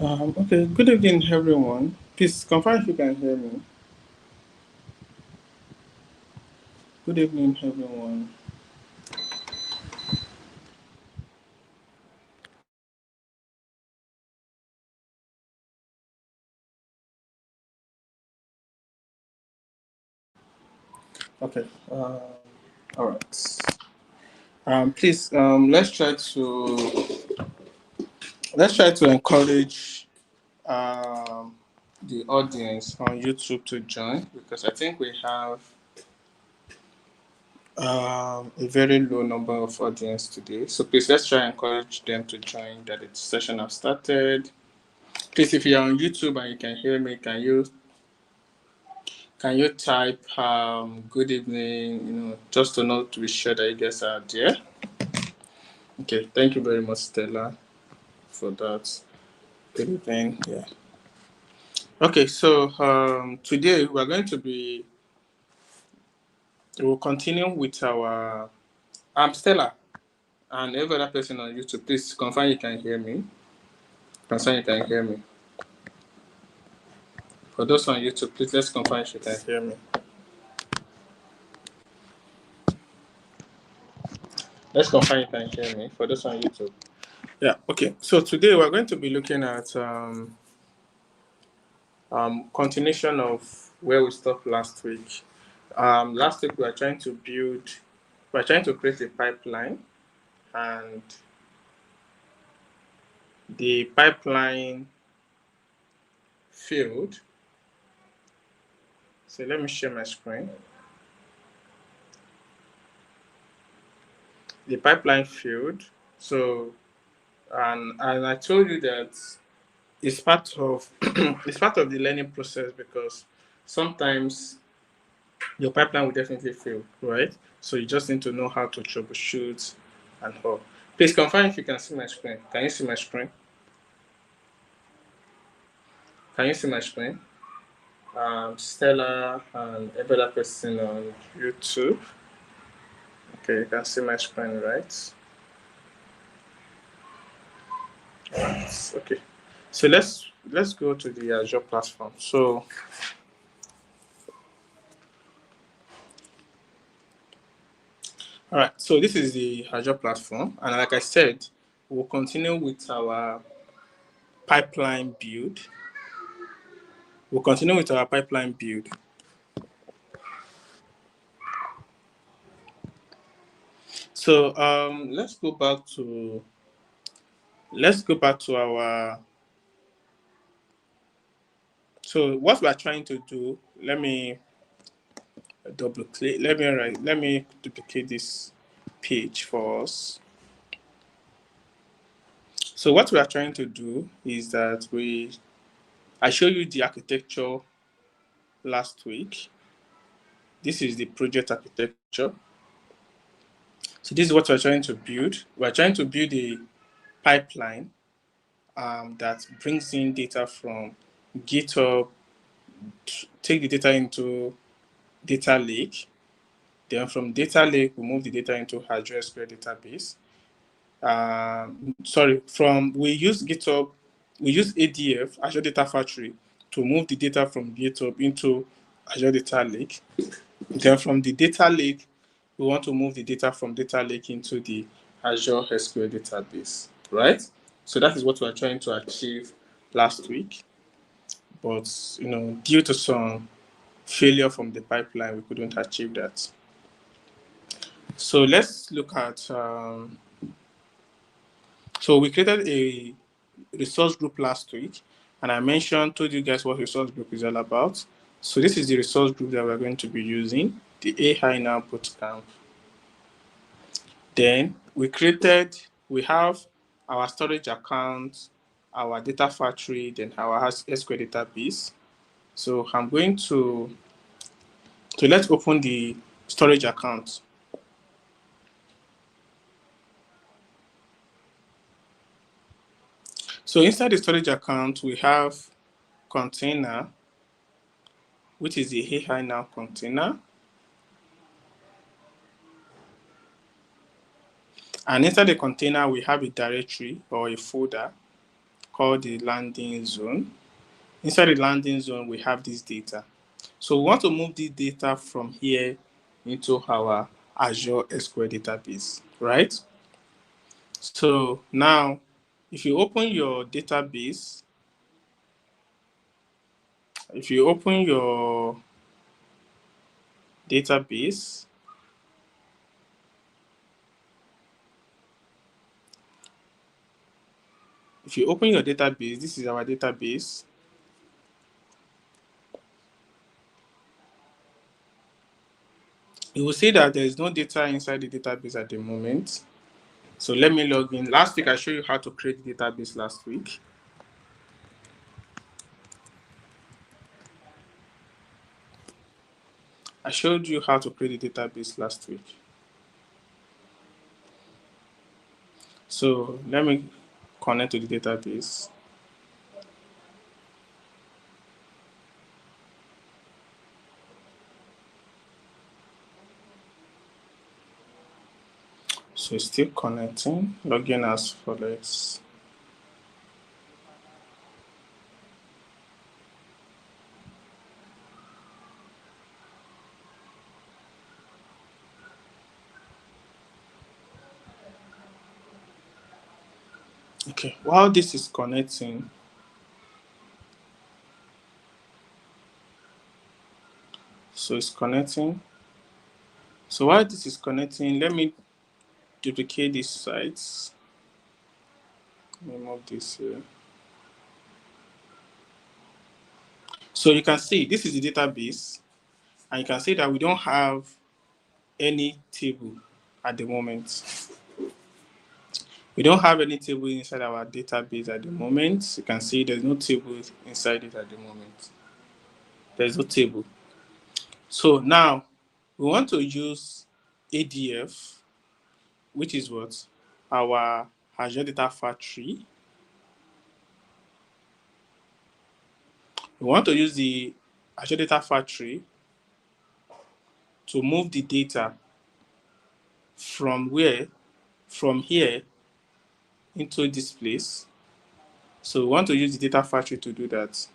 Okay, good evening, everyone. Please confirm if you can hear me. Good evening, everyone. Okay. All right. Please, let's try to encourage the audience on YouTube to join because I think we have a very low number of audience today. So please, let's try and encourage them to join. That the session have started. Please, if you are on YouTube and you can hear me, can you type good evening, just to know to be sure that you guys are there? Okay, thank you very much, Stella, for that. Good evening. Yeah. Okay, so today we'll continue with our Stella and every other person on YouTube. Please confirm you can hear me. Confirm you can hear me. For those on YouTube, please let's confirm if you can hear me. Let's confirm you can hear me. For those on YouTube. Yeah. Okay. So today we're going to be looking at continuation of where we stopped last week. Last week we are trying to create a pipeline, and the pipeline failed. So let me share my screen. The pipeline failed. So, and I told you that it's part of it's part of the learning process because sometimes your pipeline will definitely fail, right? So you just need to know how to troubleshoot and all. Please confirm if you can see my screen. Can you see my screen? Can you see my screen? Stella and every other person on YouTube. Okay, you can see my screen, right? Right. Okay. So let's go to the Azure platform. So all right, so this is the Azure platform, and like I said, we'll continue with our pipeline build. We'll continue with our pipeline build. So let's go back to our. So what we are trying to do, let me double click. Let me duplicate this page for us. So what we are trying to do is that I showed you the architecture last week. This is the project architecture. So this is what we're trying to build. We're trying to build a pipeline that brings in data from GitHub, take the data into data lake. Then from data lake, we move the data into Azure SQL database. We use GitHub, we use ADF, Azure Data Factory, to move the data from GitHub into Azure Data Lake. Then from the data lake, we want to move the data from data lake into the Azure SQL database, right? So that is what we are trying to achieve last week. But due to some failure from the pipeline, we couldn't achieve that. So let's look at. So we created a resource group last week, and told you guys what resource group is all about. So this is the resource group that we're going to be using, the AI Now Bootcamp. Then we have our storage account, our data factory, then our SQL database. So I'm going to let's open the storage account. So inside the storage account, we have container, which is the AI Now container. And inside the container, we have a directory or a folder called the landing zone. Inside the landing zone, we have this data. So we want to move this data from here into our Azure SQL database, right? So now, if you open your database, if you open your database, if you open your database, this is our database. You will see that there is no data inside the database at the moment. So let me log in. Last week, I showed you how to create the database last week. I showed you how to create the database last week. So let me connect to the database. So it's still connecting. Login as follows. Okay, while this is connecting, so it's connecting. So while this is connecting, let me duplicate these sites. Let me move this here. So you can see this is the database, and you can see that we don't have any table at the moment. We don't have any table inside our database at the moment. You can see there's no table inside it at the moment. There's no table. So now we want to use ADF, which is what? Our Azure Data Factory. We want to use the Azure Data Factory to move the data from where? From here into this place. So we want to use the Data Factory to do that.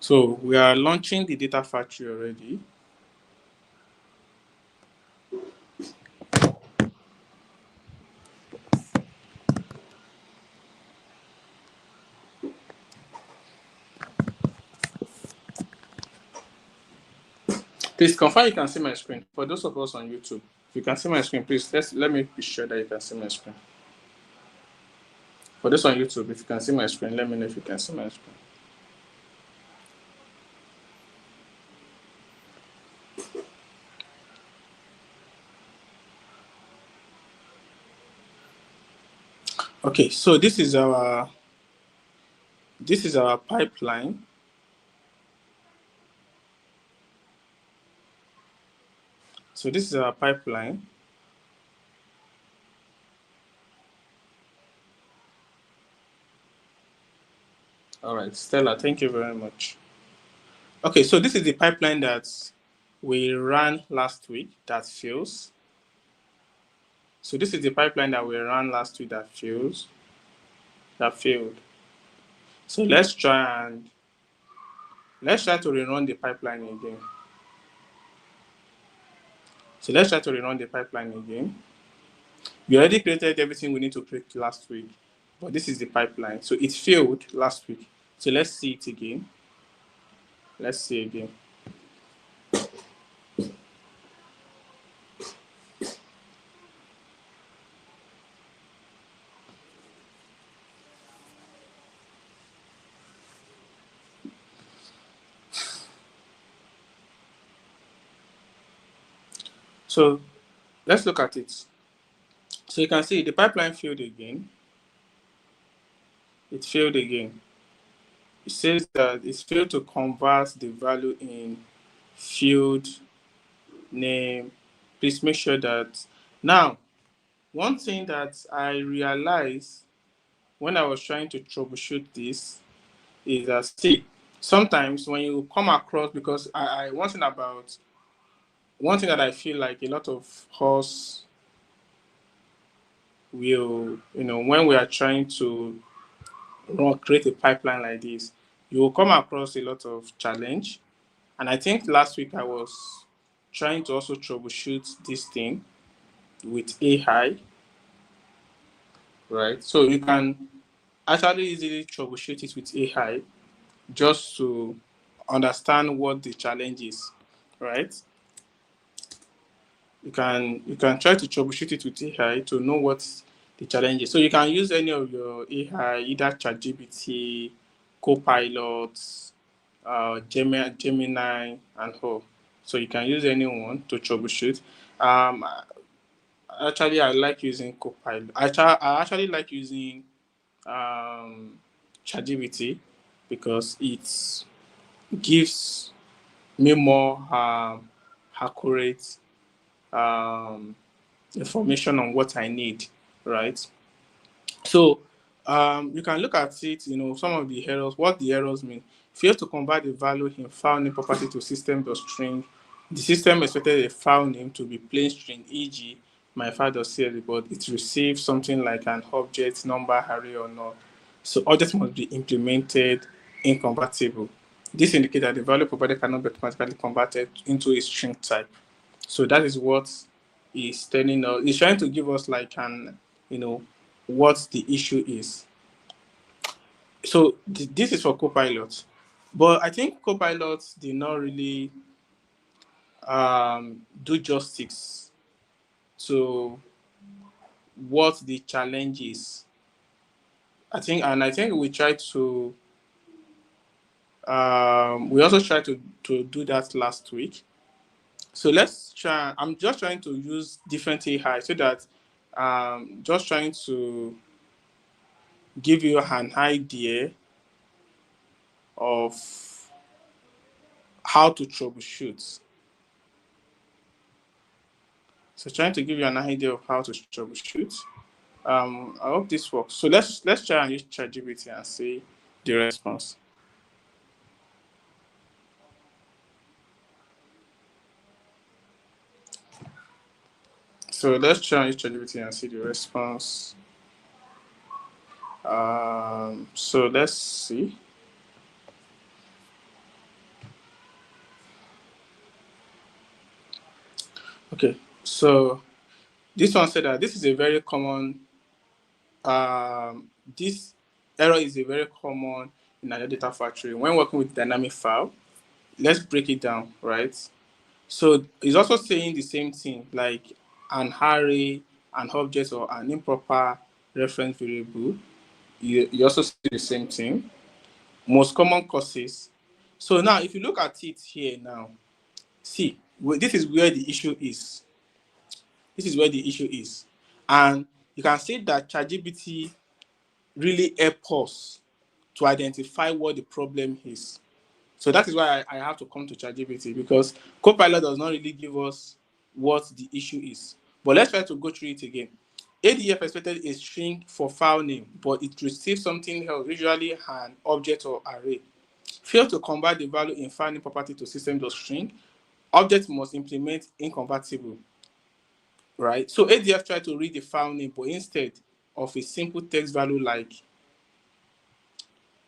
So we are launching the Data Factory already. Please confirm you can see my screen. For those of us on YouTube, if you can see my screen, please let me be sure that you can see my screen. For those on YouTube, if you can see my screen, let me know if you can see my screen. Okay, so this is our pipeline. So this is our pipeline. All right, Stella, thank you very much. Okay, so this is the pipeline that we ran last week that fails. So this is the pipeline that we ran last week that failed. So let's try to rerun the pipeline again. So let's try to rerun the pipeline again. We already created everything we need to create last week, but this is the pipeline. So it failed last week. So let's see it again. Let's see again. So let's look at it. So you can see the pipeline failed again. It failed again. It says that it failed to convert the value in field name. Please make sure that. Now, one thing that I realized when I was trying to troubleshoot this is that, see, sometimes when you come across, because one thing that I feel like a lot of us will, when we are trying to create a pipeline like this, you will come across a lot of challenge. And I think last week I was trying to also troubleshoot this thing with AI, right? So you can actually easily troubleshoot it with AI just to understand what the challenge is, right? You can try to troubleshoot it with AI to know what the challenge is. So you can use any of your AI, either ChatGPT, Copilot, Gemini, and all. So you can use anyone to troubleshoot. Um, Actually, I like using Copilot. I actually like using um, ChatGPT because it gives me more accurate um, information on what I need, right? So you can look at it, some of the errors, what the errors mean. Fail to convert the value in file name property to system.string. The system expected a file name to be plain string, e.g., my file.csv, but it receives something like an object, number, array, or not. So objects must be implemented incompatible. This indicates that the value provided cannot be automatically converted into a string type. So that is what is telling us. It's trying to give us like what the issue is. So this is for Copilot, but I think Copilot did not really do justice to what the challenge is. I think we tried to. We also tried to do that last week. So let's try. I'm just trying to use different AI so that just trying to give you an idea of how to troubleshoot. So trying to give you an idea of how to troubleshoot. I hope this works. So let's try and use ChatGPT and see the response. So let's try and use ChatGPT and see the response. So let's see. Okay, so this one said that this is a very common this error is a very common in Azure Data Factory when working with dynamic file. Let's break it down, right? So it's also saying the same thing, like an array, an object, or an improper reference variable. You also see the same thing. Most common causes. So now, if you look at it here now, see, this is where the issue is. This is where the issue is. And you can see that ChatGPT really helps us to identify what the problem is. So that is why I have to come to ChatGPT, because Copilot does not really give us what the issue is. But let's try to go through it again. ADF expected a string for file name, but it received something else, usually an object or array. Failed to convert the value in file name property to system.string. Object must implement incompatible, right? So ADF tried to read the file name, but instead of a simple text value like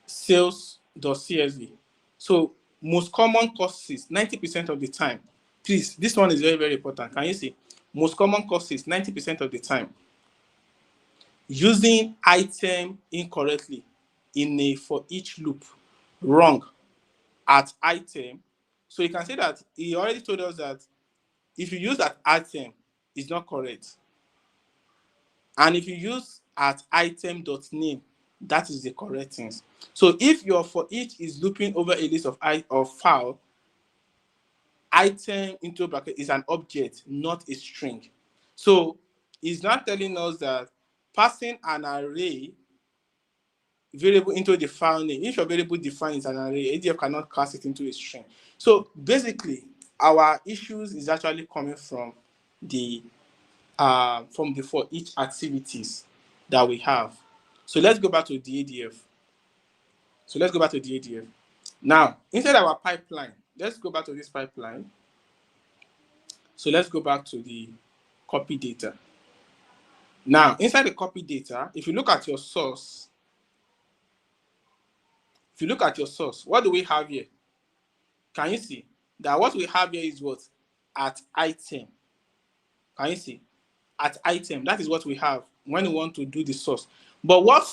sales.csv. So most common causes, 90% of the time. Please, this one is very, very important. Can you see? Most common causes, 90% of the time. Using item incorrectly in a for each loop, wrong at item. So you can say that he already told us that if you use that item, it's not correct. And if you use at item.name, that is the correct thing. So if your for each is looping over a list of file, item into bracket is an object, not a string. So it's not telling us that passing an array variable into the file name, if your variable defines an array, ADF cannot cast it into a string. So basically, our issues is actually coming from the for each activities that we have. So let's go back to the ADF. Now, inside our pipeline, let's go back to this pipeline. So let's go back to the copy data. Now, inside the copy data, if you look at your source, If you look at your source, what do we have here? Can you see that what we have here is what? At item. Can you see? At item. That is what we have when we want to do the source. But what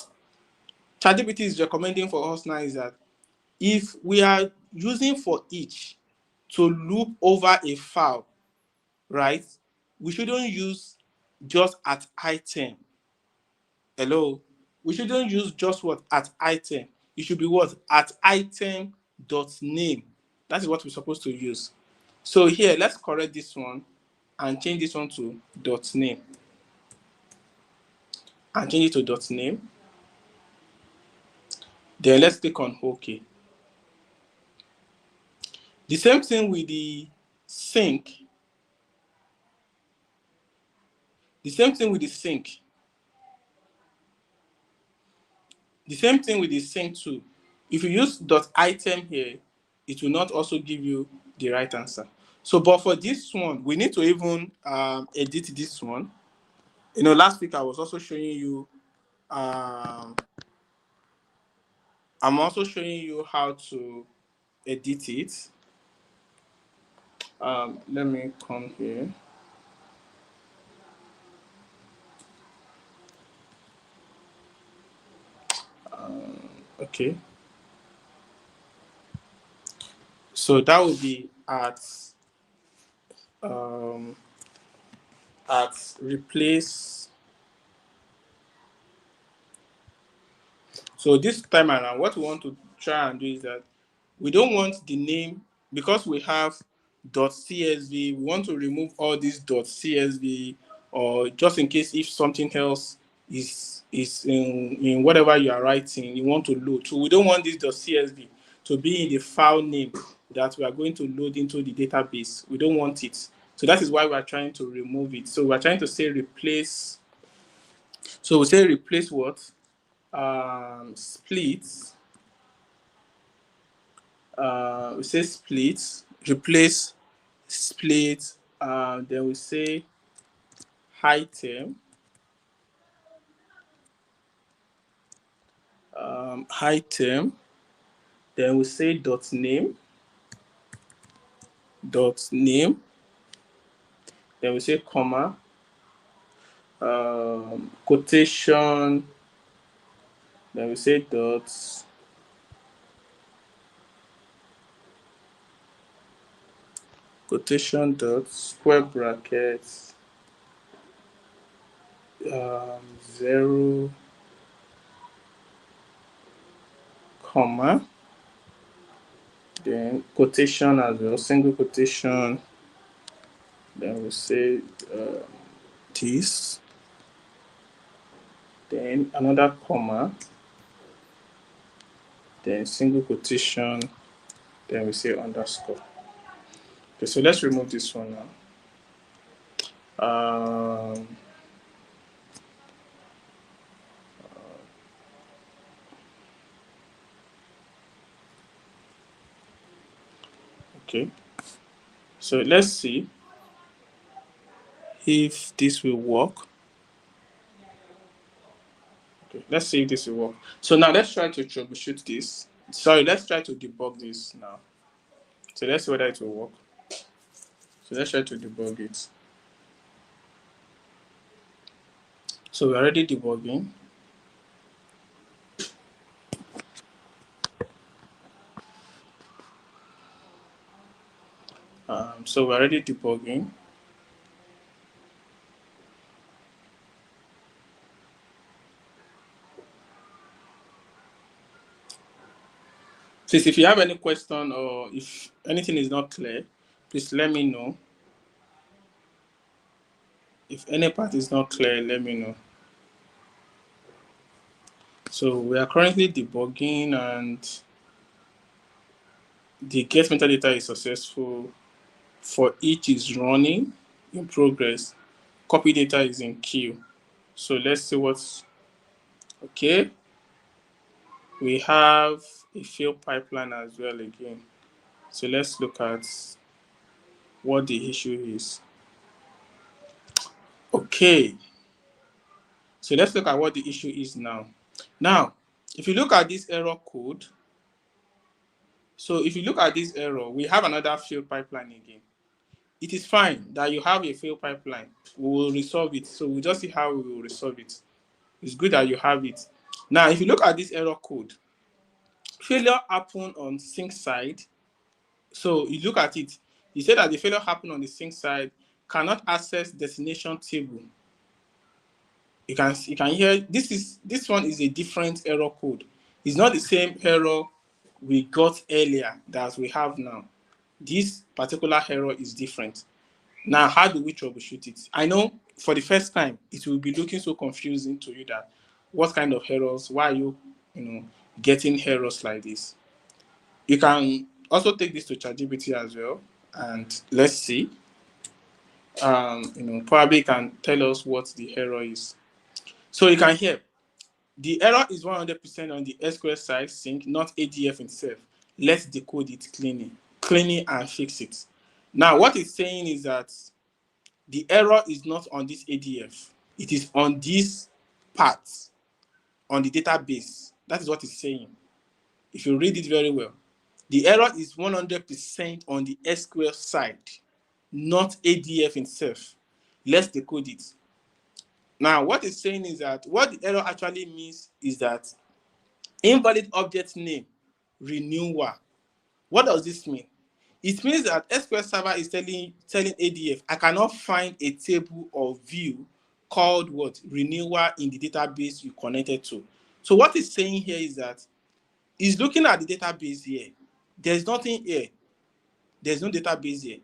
ChatGPT is recommending for us now is that if we are using for each to loop over a file, right? We shouldn't use just at item. Hello? We shouldn't use just what? At item. It should be what? At item dot name. That is what we're supposed to use. So here, let's correct this one and change this one to dot name. And change it to dot name. Then let's click on OK. The same thing with the sync. The same thing with the sync. The same thing with the sync too. If you use dot item here, it will not also give you the right answer. So, but for this one, we need to even edit this one. You know, last week I was also showing you, I'm also showing you how to edit it. Let me come here. Okay. So that would be at replace. So this time around, what we want to try and do is that we don't want the name, because we have .csv, we want to remove all these .csv, or just in case if something else is in whatever you are writing, you want to load. So we don't want this .csv to be in the file name that we are going to load into the database. We don't want it. So that is why we are trying to remove it. So we're trying to say replace. So we say replace what? Split. We say split, replace split, then we say item, item, then we say dot name, then we say comma, quotation, then we say dot, quotation dot, square brackets, 0, comma, then quotation as well, single quotation, then we say this, then another comma, then single quotation, then we say underscore. Okay, so let's remove this one now. Okay, so let's see if this will work. Okay, let's see if this will work. So now let's try to troubleshoot this. Sorry, let's try to debug this now. So let's see whether it will work. So let's try to debug it. So we're already debugging. So we're already debugging. Please, if you have any question or if anything is not clear, please let me know. If any part is not clear, let me know. So we are currently debugging and the get metadata is successful. For each is running in progress. Copy data is in queue. So let's see what's okay. We have a failed pipeline as well again. So let's look at what the issue is. Okay. So let's look at what the issue is now. Now, if you look at this error code, So if you look at this error, we have another failed pipeline again. It is fine that you have a failed pipeline. We will resolve it. So we'll just see how we will resolve it. It's good that you have it. Now, if you look at this error code, failure happened on sync side. So you look at it. You say that the failure happened on the sync side, cannot access destination table. You can hear this one is a different error code. It's not the same error we got earlier that we have now. This particular error is different. Now, how do we troubleshoot it? I know for the first time, it will be looking so confusing to you that what kind of errors, why are you getting errors like this? You can also take this to ChatGPT as well, and let's see. Probably can tell us what the error is. So you can hear the error is 100% on the SQL side sync, not ADF itself. Let's decode it cleanly and fix it. Now, what it's saying is that the error is not on this ADF. It is on this part, on the database. That is what it's saying. If you read it very well, the error is 100% on the SQL side, not ADF itself. Let's decode it. Now, what it's saying is that what the error actually means is that invalid object name renewal. What does this mean? It means that SQL Server is telling ADF, I cannot find a table or view called what? Renewal in the database you connected to. So what it's saying here is that it's looking at the database here. There's nothing here. There's no database here.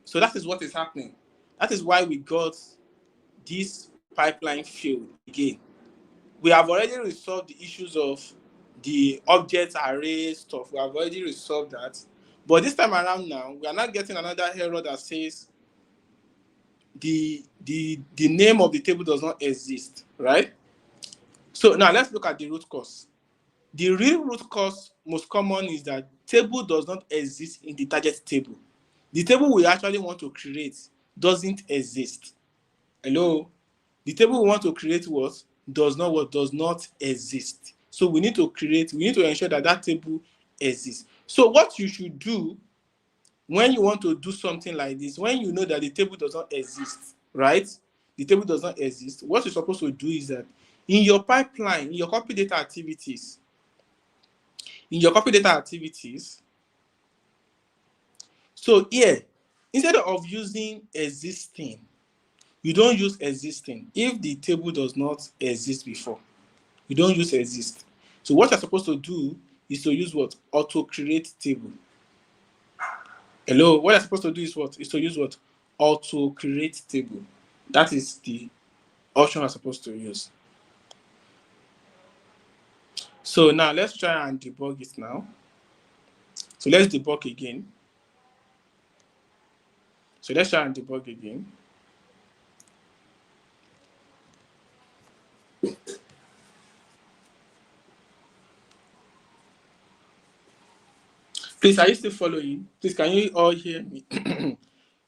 So that is what is happening. That is why we got this pipeline failed again. We have already resolved the issues of the object array stuff. We have already resolved that. But this time around now, we are not getting another error that says the name of the table does not exist, right? So now let's look at the root cause. The real root cause, most common, is that table does not exist in the target table. The table we actually want to create doesn't exist. Hello? The table we want to create does not exist. So we need to ensure that that table exists. So what you should do when you want to do something like this, when you know that the table does not exist, right? The table does not exist. What you're supposed to do is that in your pipeline, in your copy data activities, so here, instead of using existing, you don't use existing if the table does not exist before. You don't use exist. So what you're supposed to do is to use what? Auto create table. Hello, what you're supposed to do is what? Is to use what? Auto create table. That is the option you're supposed to use. So now let's try and debug it now. So let's debug again. So let's try and debug again. Please, are you still following? Please, can you all hear me?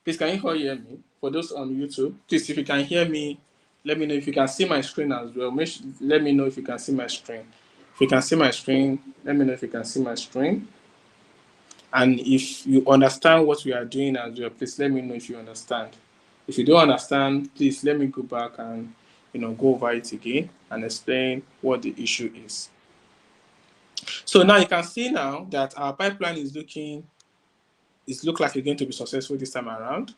Please, can you all hear me? For those on YouTube, please, if you can hear me, let me know. If you can see my screen as well, let me know if you can see my screen. If you can see my screen, let me know if you can see my screen. And if you understand what we are doing as well, please let me know if you understand. If you don't understand, please let me go back and go over it again and explain what the issue is. So now you can see now that our pipeline is look like it's going to be successful this time around.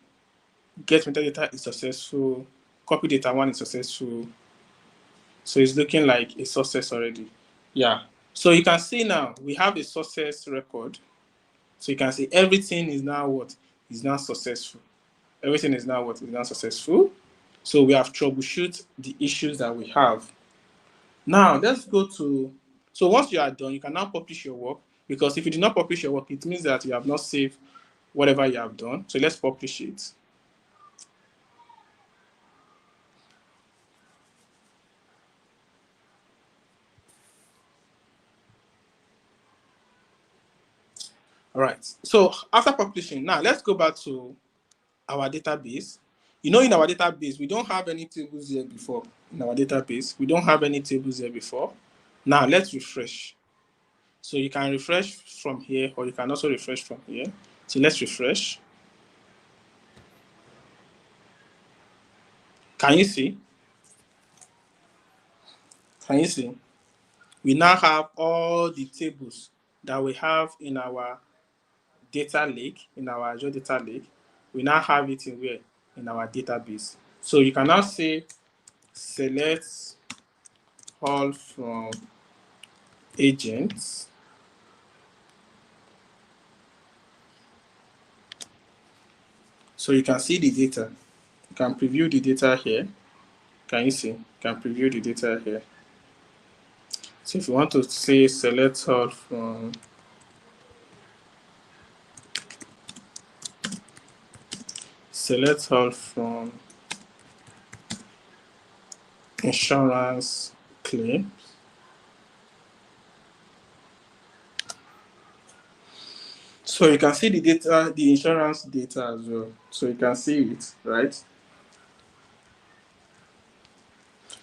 Get metadata is successful. Copy data one is successful. So it's looking like a success already. Yeah. So you can see now we have a success record. So you can see everything is now what? Is now successful. Everything is now what? Is now successful. So we have troubleshoot the issues that we have. Now let's go to, so once you are done, you can now publish your work, because if you do not publish your work, it means that you have not saved whatever you have done. So let's publish it. All right. So after publishing, now let's go back to our database. In our database, we don't have any tables here before. In our database, we don't have any tables here before. Now let's refresh. So you can refresh from here, or you can also refresh from here. So let's refresh. Can you see? Can you see? We now have all the tables that we have in our data lake, in our Azure data lake. We now have it in where? In our database. So you can now say select all from agents. So you can see the data. You can preview the data here. Can you see? You can preview the data here. So if you want to say select all from insurance claim. So you can see the data, the insurance data as well. So you can see it, right?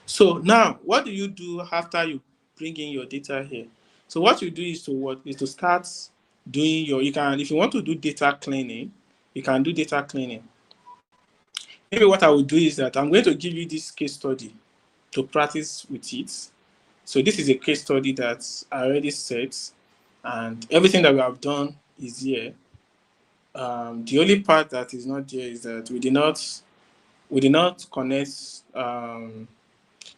So now, what do you do after you bring in your data here? So what you do is to start doing your, if you want to do data cleaning, you can do data cleaning. Maybe what I will do is that I'm going to give you this case study to practice with it. So this is a case study that I already set, and everything that we have done is here. The only part that is not there is that we did not connect,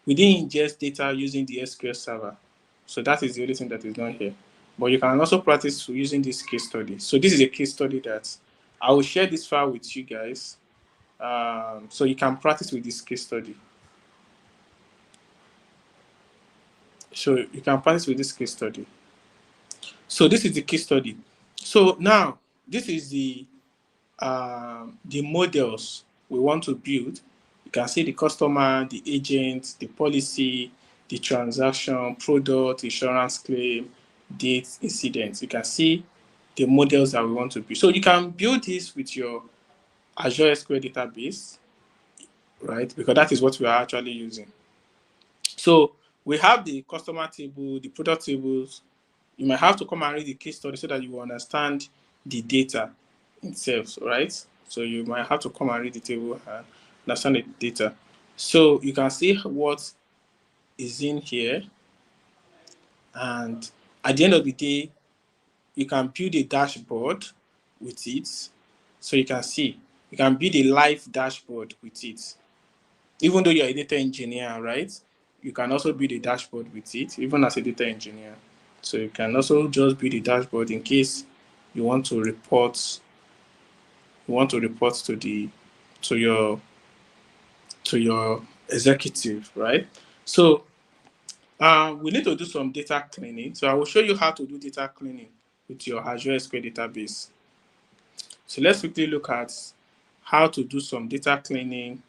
we didn't ingest data using the SQL server. So that is the only thing that is not here. But you can also practice using this case study. So this is a case study that I will share this file with you guys. So you can practice with this case study. So you can practice with this case study. So this is the case study. So now this is the models we want to build. You can see the customer, the agent, the policy, the transaction, product, insurance claim, date, incidents. You can see the models that we want to build. So you can build this with your Azure SQL database, right? Because that is what we are actually using. So we have the customer table, the product tables. You might have to come and read the case study so that you will understand the data itself, right? So you might have to come and read the table and understand the data. So you can see what is in here. And at the end of the day, you can build a dashboard with it. So you can see, you can build a live dashboard with it. Even though you're a data engineer, right? You can also build a dashboard with it, even as a data engineer. So you can also just build a dashboard in case you want to report to your executive, right? So we need to do some data cleaning. So I will show you how to do data cleaning with your Azure SQL database. So let's quickly look at how to do some data cleaning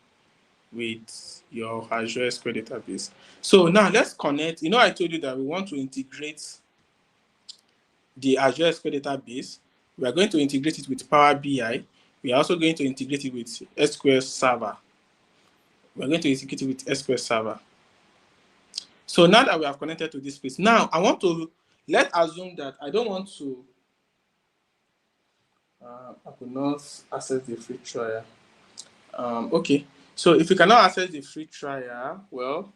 with your Azure SQL database. So now let's connect. I told you that we want to integrate the Azure SQL database. We are going to integrate it with Power BI. We are also going to integrate it with SQL Server. We're going to integrate it with SQL Server. So now that we have connected to this place, now I want to, let's assume that I don't want to, I could not access the free trial. Okay, so if you cannot access the free trial, well,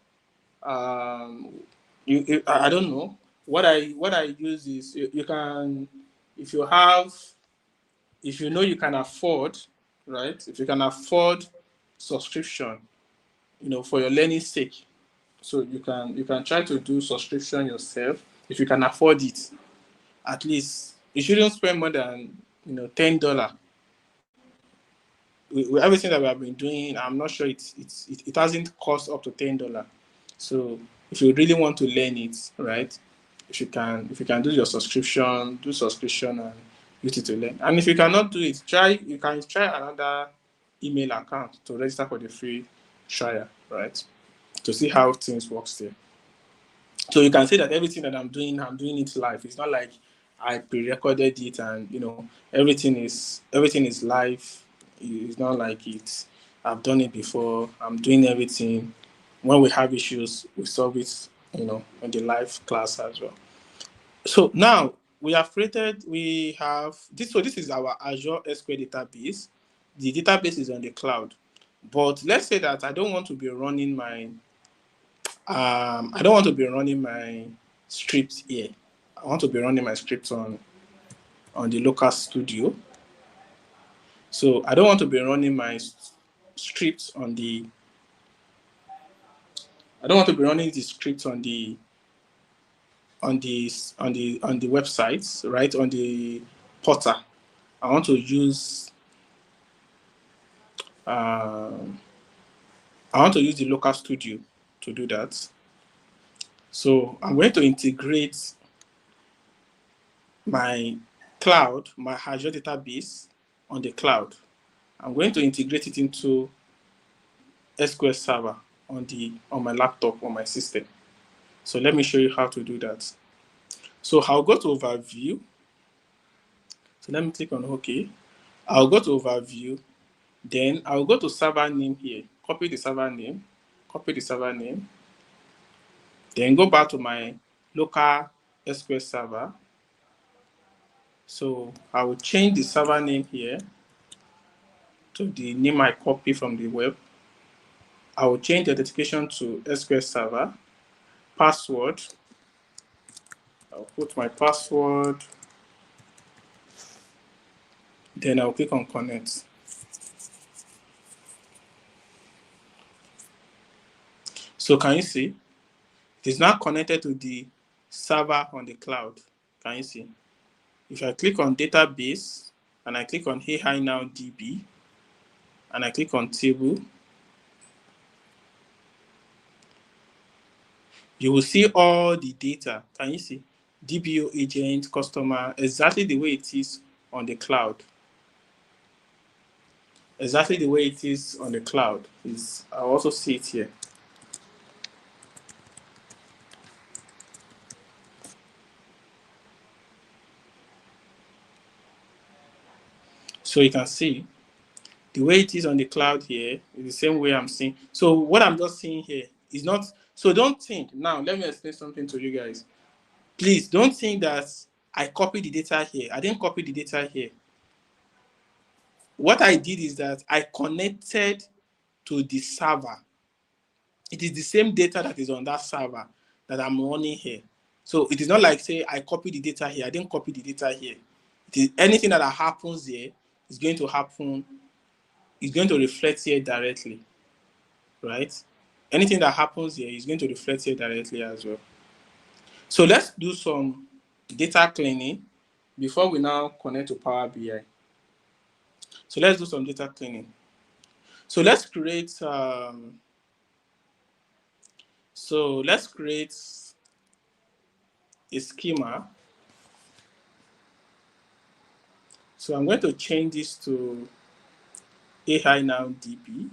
I don't know. What I use is you can, if you know you can afford, right? If you can afford subscription, for your learning sake, so you can try to do subscription yourself if you can afford it. At least you shouldn't spend more than $10. With everything that we have been doing, I'm not sure it hasn't cost up to $10. So if you really want to learn it, right? If you can do your subscription, and use it to learn. And if you cannot do it, you can try another email account to register for the free trial, right? To see how things works there. So you can see that everything that I'm doing it live. It's not like I pre-recorded it and everything is live. It's not like I've done it before. I'm doing everything. When we have issues, we solve it, in the live class as well. So now we have created, we have this. So this is our Azure SQL database. The database is on the cloud. But let's say that I don't want to be running my scripts here. I want to be running my scripts on the local studio. So I don't want to be running my scripts on the. I don't want to be running the scripts on the websites, right? On the portal. I want to use the local studio to do that. So I'm going to integrate my cloud, my Azure database on the cloud. I'm going to integrate it into SQL Server on my laptop, on my system. So let me show you how to do that. So I'll go to Overview. So let me click on OK. I'll go to Overview. Then I'll go to server name here. Copy the server name. Copy the server name. Then go back to my local SQL Server. So I will change the server name here to the name I copy from the web. I will change the authentication to SQL Server. Password. I'll put my password. Then I'll click on connect. So can you see? It is now connected to the server on the cloud. Can you see? If I click on database and I click on AI Now DB and I click on table, you will see all the data. Can you see? DBO agent, customer, exactly the way it is on the cloud. Exactly the way it is on the cloud. I'll also see it here. So you can see the way it is on the cloud here is the same way I'm seeing. So what I'm just seeing here is not, so don't think, now let me explain something to you guys. Please don't think that I copied the data here. I didn't copy the data here. What I did is that I connected to the server. It is the same data that is on that server that I'm running here. So it is not like, say, I copied the data here. I didn't copy the data here. It is anything that happens here is going to happen, is going to reflect here directly, right? Anything that happens here is going to reflect here directly as well. So let's do some data cleaning before we now connect to Power BI. So let's do some data cleaning. So let's create a schema. So I'm going to change this to AI Now DB.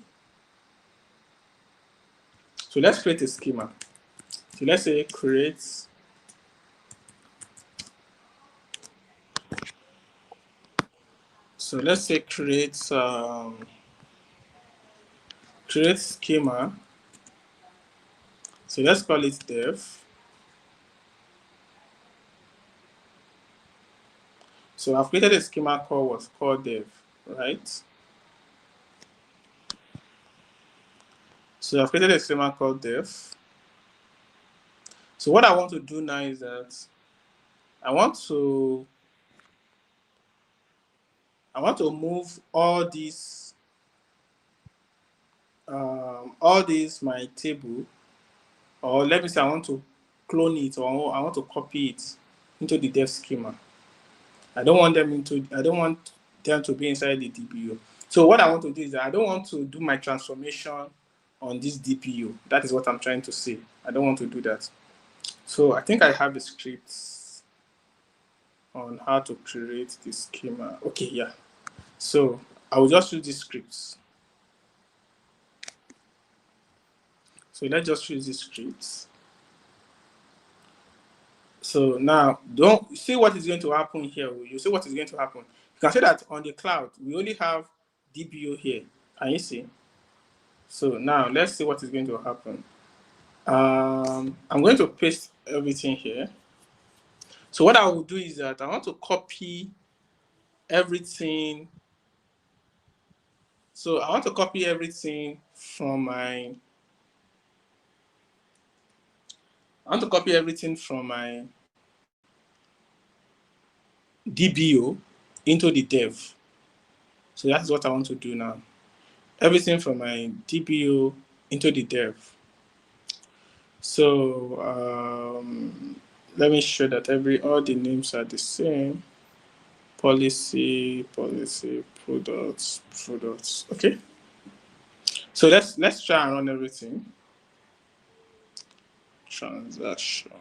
So let's create a schema. So let's say create. So let's say create schema. So let's call it dev. So I've created a schema called dev, right? So I've created a schema called dev. So what I want to do now is that I want to move all these my table, or let me say I want to clone it, or I want to copy it into the dev schema. I don't want them to be inside the DPO. So what I want to do is that I don't want to do my transformation on this DPO. That is what I'm trying to say. I don't want to do that. So I think I have the scripts on how to create the schema. Okay, yeah. So I will just use these scripts. So let's just use these scripts. So now, don't see what is going to happen here. You see what is going to happen. You can see that on the cloud, we only have DBO here. Can you see? So now, let's see what is going to happen. I'm going to paste everything here. So what I will do is that I want to copy everything. So I want to copy everything from my DBO into the dev. So that's what I want to do now. Everything from my DBO into the dev. So let me show that all the names are the same. Policy, products. Okay. So let's try and run everything. Transaction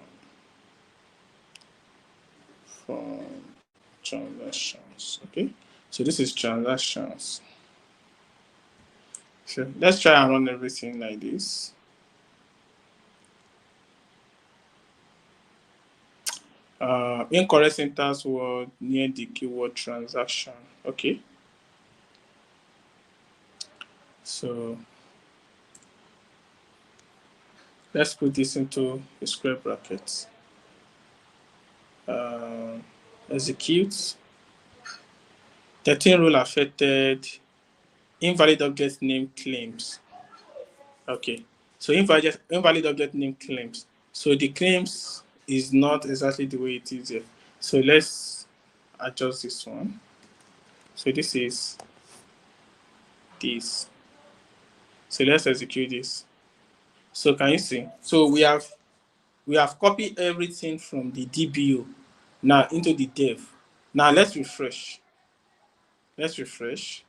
from transactions. Okay. So this is transactions. So let's try and run everything like this. Incorrect syntax word near the keyword transaction. Okay. So let's put this into a square bracket. Execute. 13 rule affected. Invalid object name claims. Okay. So invalid object name claims. So the claims is not exactly the way it is here. So let's adjust this one. So this is this. So let's execute this. So can you see? So we have copied everything from the DBO now into the dev. Now let's refresh. Let's refresh.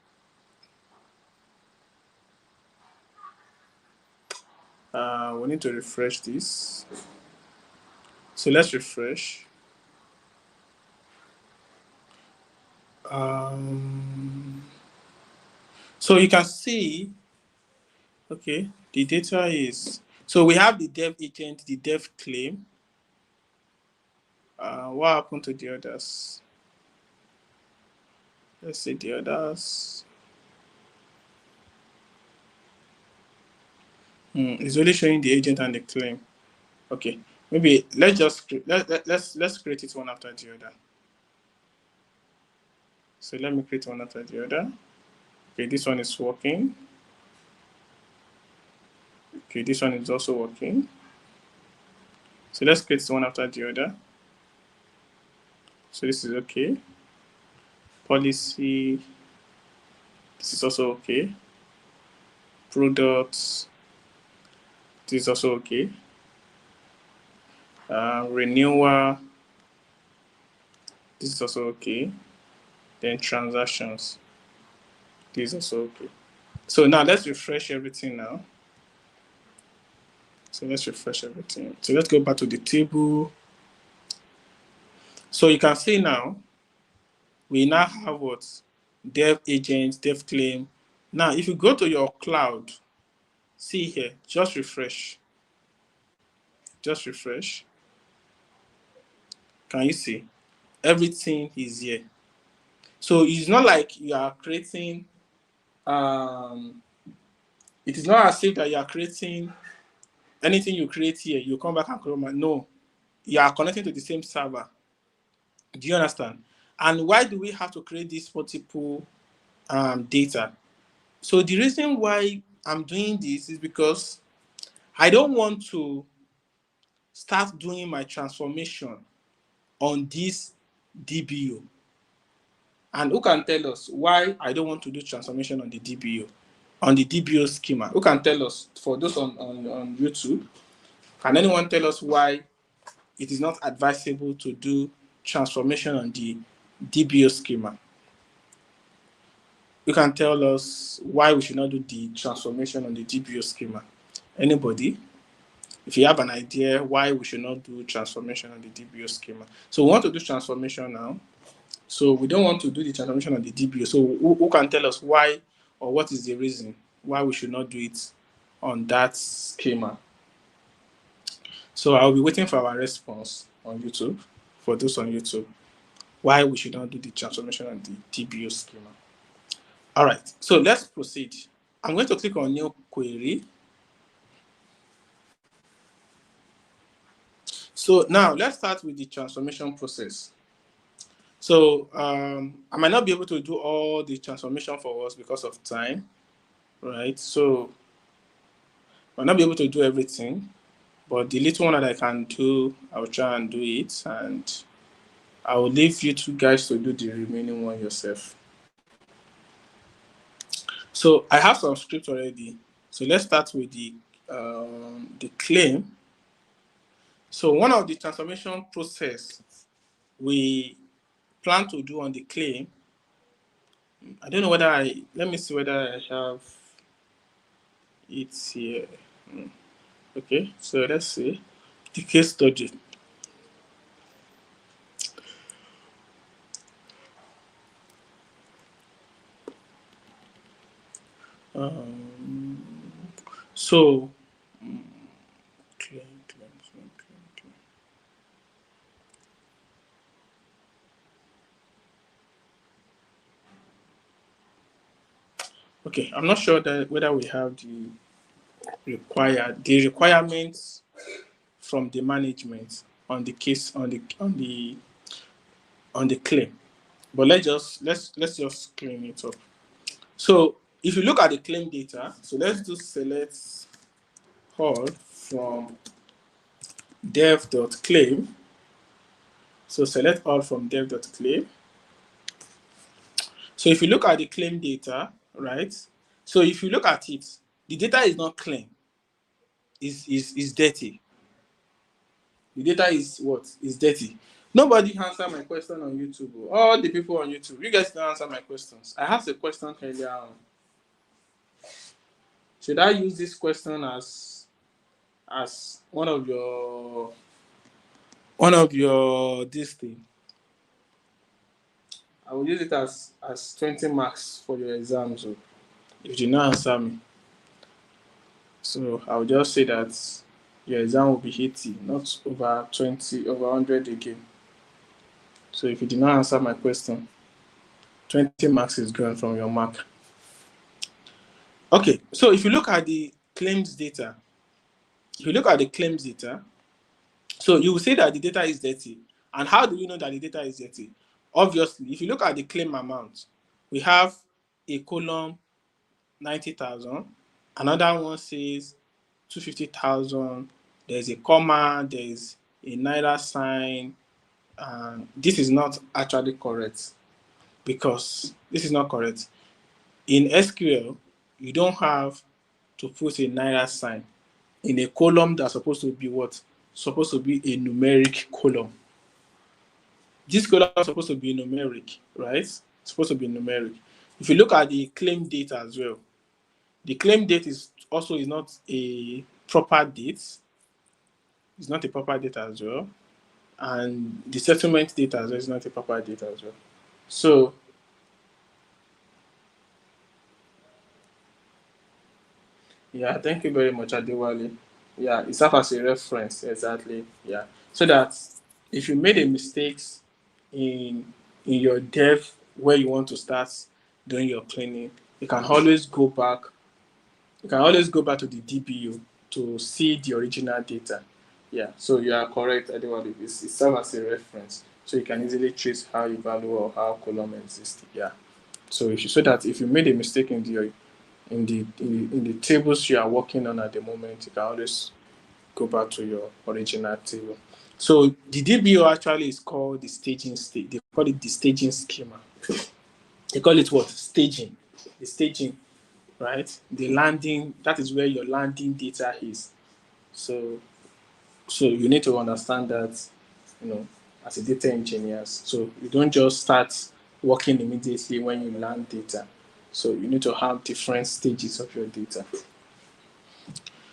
We need to refresh this. So let's refresh. So you can see, okay, the data is, so we have the dev agent, the dev claim. What happened to the others? Let's see the others. It's only showing the agent and the claim. Okay, maybe let's just let's create it one after the other. So let me create one after the other. Okay, this one is working. Okay, this one is also working. So let's create one after the other. So this is okay. Policy, this is also okay. Products, this is also okay. Renewal, this is also okay. Then transactions, this is also okay. So now let's refresh everything now. So let's refresh everything. So let's go back to the table. So you can see now, we now have what? Dev agent, dev claim. Now, if you go to your cloud, see here, just refresh. Just refresh. Can you see? Everything is here. So it's not like you are creating, it is not as if that you are creating anything you create here, you come back and create. No, you are connecting to the same server. Do you understand? And why do we have to create this multiple data? So the reason why I'm doing this is because I don't want to start doing my transformation on this DBO. And who can tell us why I don't want to do transformation on the DBO, on the DBO schema? Who can tell us, for those on YouTube, can anyone tell us why it is not advisable to do transformation on the DBO schema? You can tell us why we should not do the transformation on the DBO schema. Anybody? If you have an idea why we should not do transformation on the DBO schema. So we want to do transformation now. So we don't want to do the transformation on the DBO. So who can tell us why, or what is the reason why we should not do it on that schema? So I'll be waiting for our response on YouTube, for those on YouTube, why we should not do the transformation on the DBO schema. All right, so let's proceed. I'm going to click on new query. So now let's start with the transformation process. So I might not be able to do all the transformation for us because of time, right? So I might not be able to do everything, but the little one that I can do, I will try and do it, and I will leave you two guys to do the remaining one yourself. So I have some script already. So let's start with the claim. So one of the transformation process we plan to do on the claim, I don't know whether let me see whether I have it here. Okay, so let's see the case study. So claim. Okay, I'm not sure that whether we have the requirements from the management on the case on the claim, but let's just claim it up. So if you look at the claim data, so let's do select all from dev.claim. So select all from dev.claim. So if you look at the claim data, right? So if you look at it, the data is not clean. Is dirty. The data is what? Is dirty. Nobody answered my question on YouTube. All the people on YouTube, you guys don't answer my questions. I asked a question earlier on. Should I use this question as one of your this thing? I will use it as 20 marks for your exams. So if you did not answer me, so I'll just say that your exam will be 80, not over 20, over 100 again. So if you did not answer my question, 20 marks is gone from your mark. Okay, so if you look at the claims data, so you will see that the data is dirty. And how do we know that the data is dirty? Obviously, if you look at the claim amount, we have a column 90,000, another one says 250,000, there's a comma, there's a naira sign, and this is not actually correct, because this is not correct. In SQL, you don't have to put a naira sign in a column that's supposed to be what? Supposed to be a numeric column. This column is supposed to be numeric, right? It's supposed to be numeric. If you look at the claim date as well, the claim date is not a proper date. It's not a proper date as well. And the settlement date as well is not a proper date as well. So yeah, thank you very much, Adewale. Yeah, it serves as a reference, exactly. Yeah. So that if you made a mistake in your dev where you want to start doing your cleaning, you can always go back. You can always go back to the DBU to see the original data. Yeah, so you are correct, Adewale. It serves as a reference, so you can easily trace how you value or how column exists. Yeah. So if you made a mistake in the tables you are working on at the moment, you can always go back to your original table. So the DBO actually is called the staging state. They call it the staging schema. They call it what? Staging. The staging, right? The landing, that is where your landing data is. So you need to understand that, as a data engineer. So you don't just start working immediately when you land data. So you need to have different stages of your data.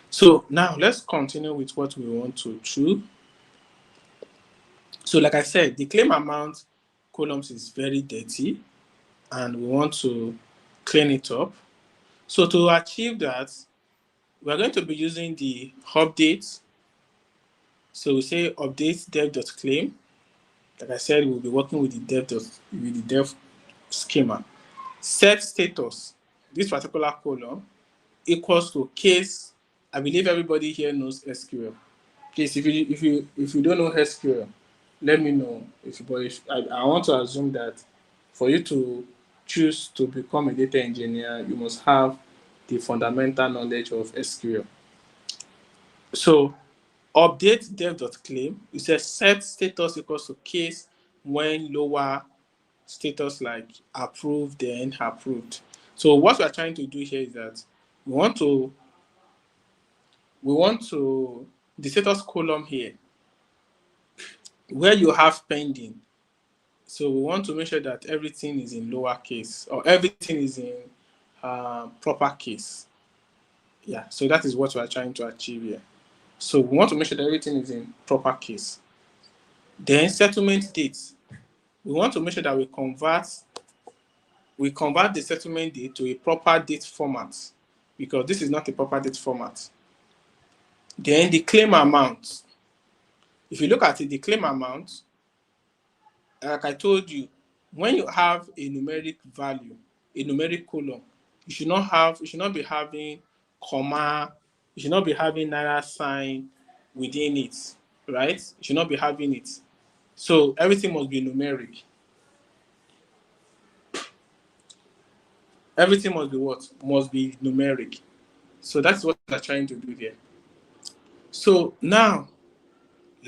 So now let's continue with what we want to do. So like I said, the claim amount columns is very dirty and we want to clean it up. So to achieve that, we're going to be using the update. So we say update dev.claim. Like I said, we'll be working with the dev schema. Set status, this particular column, equals to case. I believe everybody here knows SQL. Case if you don't know SQL, let me know. If I want to assume that for you to choose to become a data engineer, you must have the fundamental knowledge of SQL. So update dev.claim, it says set status equals to case when lower status like approved then approved. So what we are trying to do here is that we want to the status column here where you have pending. So we want to make sure that everything is in lowercase or everything is in proper case. Yeah, so that is what we are trying to achieve here. So we want to make sure that everything is in proper case. Then settlement dates. We want to make sure that we convert the settlement date to a proper date format because this is not a proper date format. Then the claim amount. If you look at it, the claim amount, like I told you, when you have a numeric value, a numeric column, you should not be having comma, you should not be having naira sign within it, right? You should not be having it. So everything must be numeric. Everything must be what? Must be numeric. So that's what we're trying to do here. So now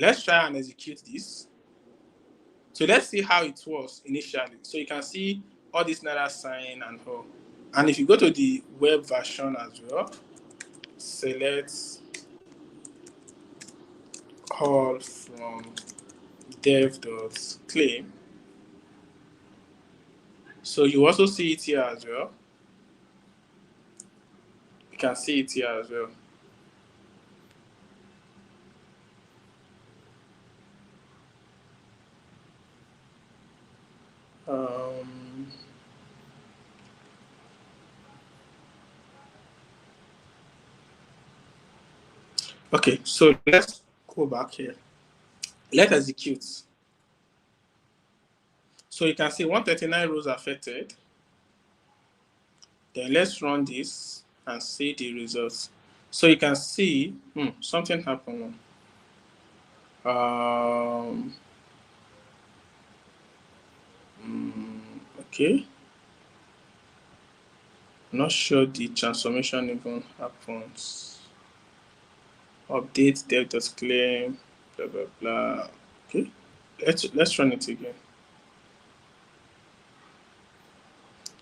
let's try and execute this. So let's see how it was initially. So you can see all this naira sign and all. And if you go to the web version as well, select all from dev.claim. So you also see it here as well. You can see it here as well. Okay, so let's go back here. Let's execute. So you can see 139 rows affected. Then let's run this and see the results. So you can see something happened. Okay. I'm not sure the transformation even happens. Update dev.claim, blah blah blah. Okay. Let's run it again.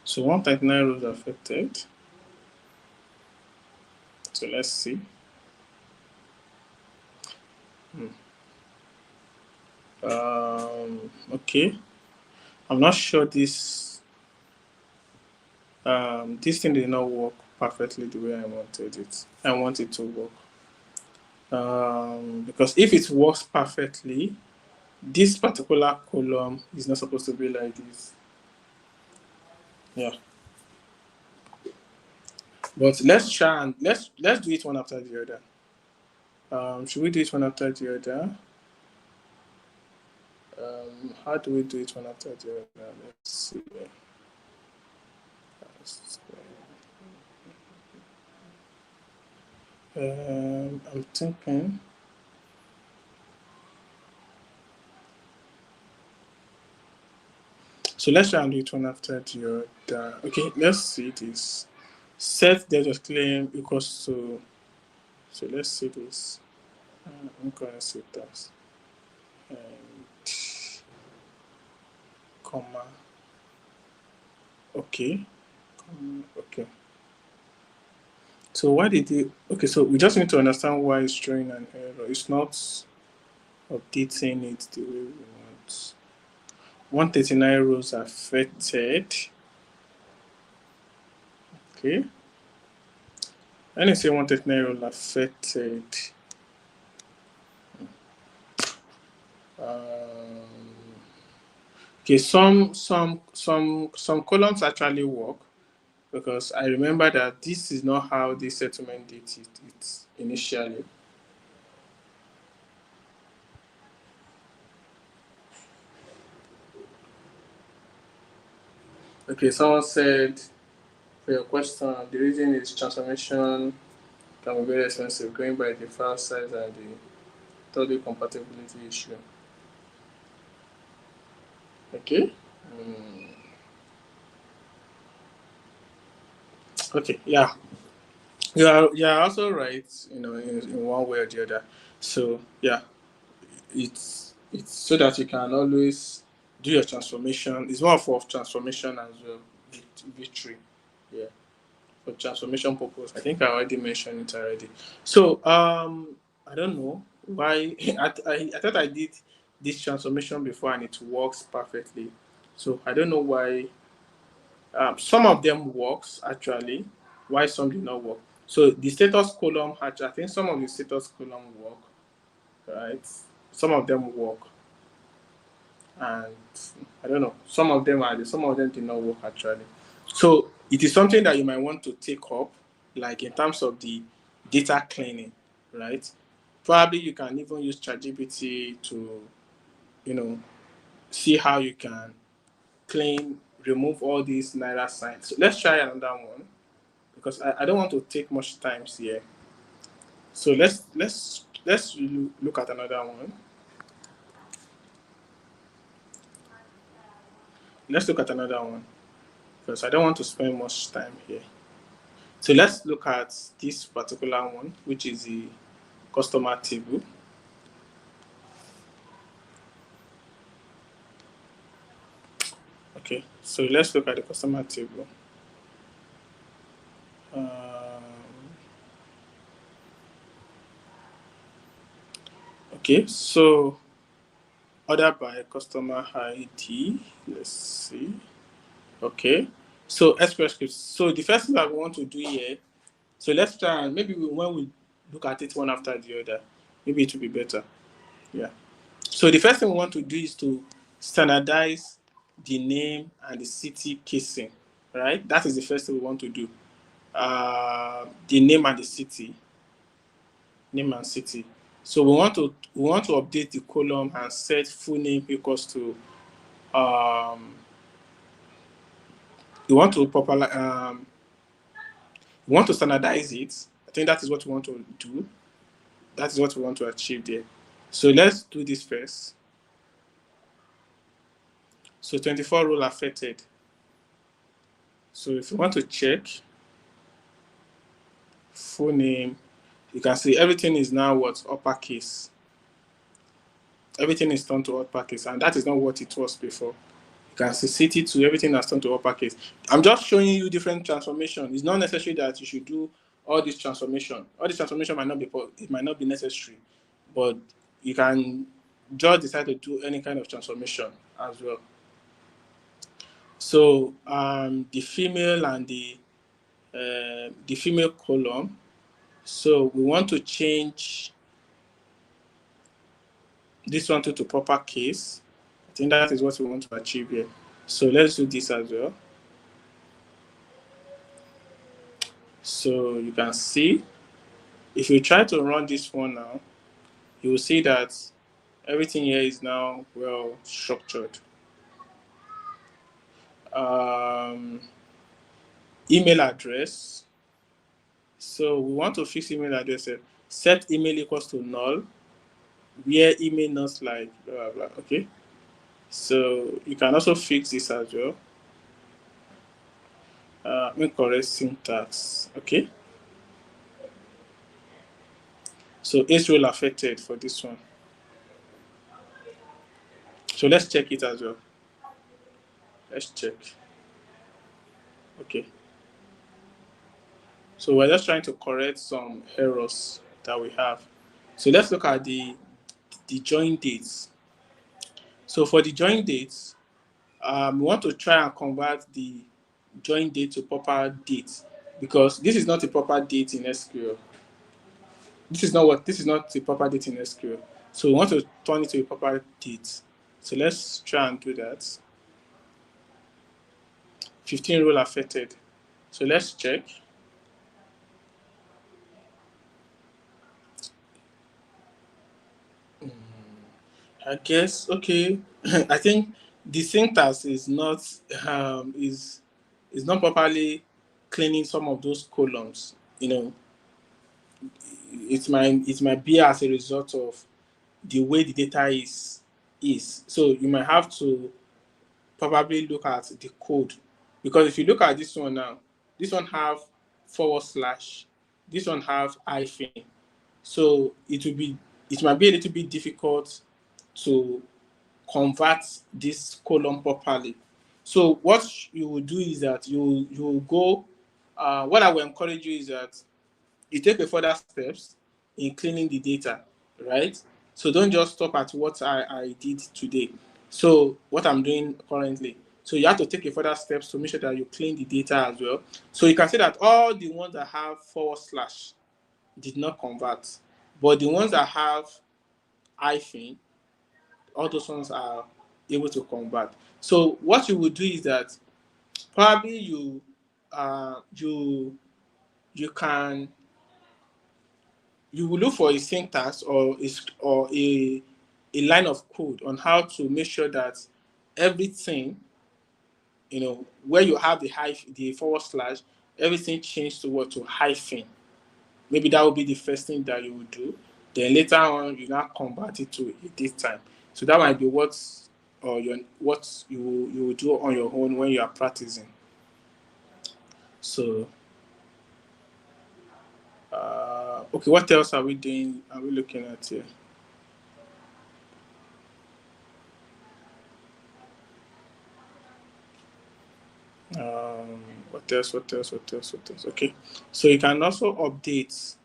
So 139 rows affected. So let's see. Okay. I'm not sure this thing did not work perfectly the way I wanted it. I want it to work. Because if it works perfectly, this particular column is not supposed to be like this. Yeah. But let's try and let's do it one after the other. Should we do it one after the other? How do we do it one after the other? Let's see. I'm thinking. So let's try and do it one after the other. Okay, let's see this. Set dev.claim equals to. So let's see this. I'm going to see that. And comma. Okay. Okay. So why did it? Okay, so we just need to understand why it's showing an error. It's not updating it the way we want. 139 rows affected. Okay. And say 139 rows affected. Okay, some columns actually work because I remember that this is not how the settlement did it initially. Okay, someone said for your question, the reason is transformation can be very expensive going by the file size and the method compatibility issue. Okay. Okay. Yeah. You are also right. In one way or the other. So yeah, it's so that you can always do your transformation. It's more for transformation as well. Victory. Yeah. For transformation purpose. I think I already mentioned it already. So I don't know why I thought I did this transformation before and it works perfectly. So I don't know why some of them works actually, why some do not work. So the status column, I think some of the status column work, right? Some of them work, and I don't know. Some of them did not work actually. So it is something that you might want to take up, like in terms of the data cleaning, right? Probably you can even use ChatGPT to, you know, see how you can remove all these Naira signs. So let's try another one because I don't want to take much time here. So let's look at another one. Let's look at another one because I don't want to spend much time here. So let's look at this particular one, which is the customer table. Okay, so let's look at the customer table. Okay, so order by customer ID. Let's see. Okay, so Express Scripts. So the first thing that we want to do here. So let's try and maybe when we look at it one after the other, maybe it will be better. Yeah. So the first thing we want to do is to standardize the name and the city casing, right? That is the first thing we want to do. The name and the city, name and city. So we want to update the column and set full name equals to we want to we want to standardize it. I think that is what we want to do. That is what we want to achieve there. So let's do this first. So 24 role affected. So if you want to check full name, you can see everything is now what? Uppercase. Everything is turned to uppercase, and that is not what it was before. You can see city to everything has turned to uppercase. I'm just showing you different transformation. It's not necessary that you should do all this transformation. All this transformation might not be necessary, but you can just decide to do any kind of transformation as well. So the female and the female column. So we want to change this one to proper case. I think that is what we want to achieve here. So let's do this as well. So you can see, if you try to run this one now, you will see that everything here is now well structured. Email address. So we want to fix email address. Set email equals to null, where email not like blah, blah, blah. Okay. So you can also fix this as well. Incorrect syntax. Okay. So is role affected for this one. So let's check it as well. Let's check. Okay. So we're just trying to correct some errors that we have. So let's look at the join dates. So for the join dates, we want to try and convert the join date to proper date because this is not a proper date in SQL. This is not a proper date in SQL. So we want to turn it to a proper date. So let's try and do that. 15 role affected. So let's check. I guess okay. I think the syntax is not is not properly cleaning some of those columns. It might be as a result of the way the data is. So you might have to probably look at the code, because if you look at this one now, this one have /, this one have hyphen. So it might be a little bit difficult to convert this column properly. So what you will do is that you will go. What I will encourage you is that you take a further steps in cleaning the data, right? So don't just stop at what I did today. So what I'm doing currently. So you have to take a further steps to make sure that you clean the data as well. So you can see that all the ones that have / did not convert, but the ones that have hyphen, all those ones are able to convert. So what you will do is that probably you will look for a syntax or a line of code on how to make sure that everything, where you have the /, everything changed to hyphen. Maybe that will be the first thing that you will do. Then later on, you now convert it to a date time. So that might be what you will do on your own when you are practicing. So, okay, what else are we doing? Are we looking at here? What else? Okay, so you can also update.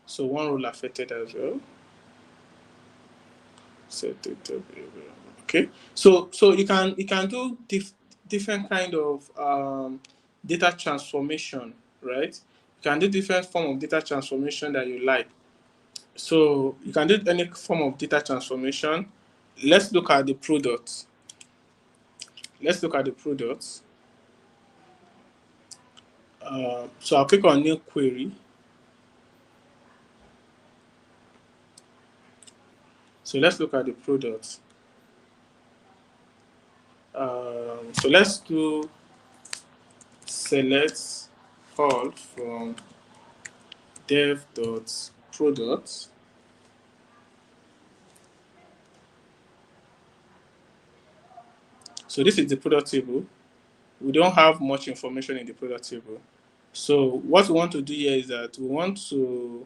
So one rule affected as well. Okay, so you can do different kind of data transformation, right? You can do different form of data transformation that you like. So you can do any form of data transformation. Let's look at the product. So I'll click on new query. So let's look at the product. So let's do select all from dev.product. So this is the product table. We don't have much information in the product table. So what we want to do here is that we want to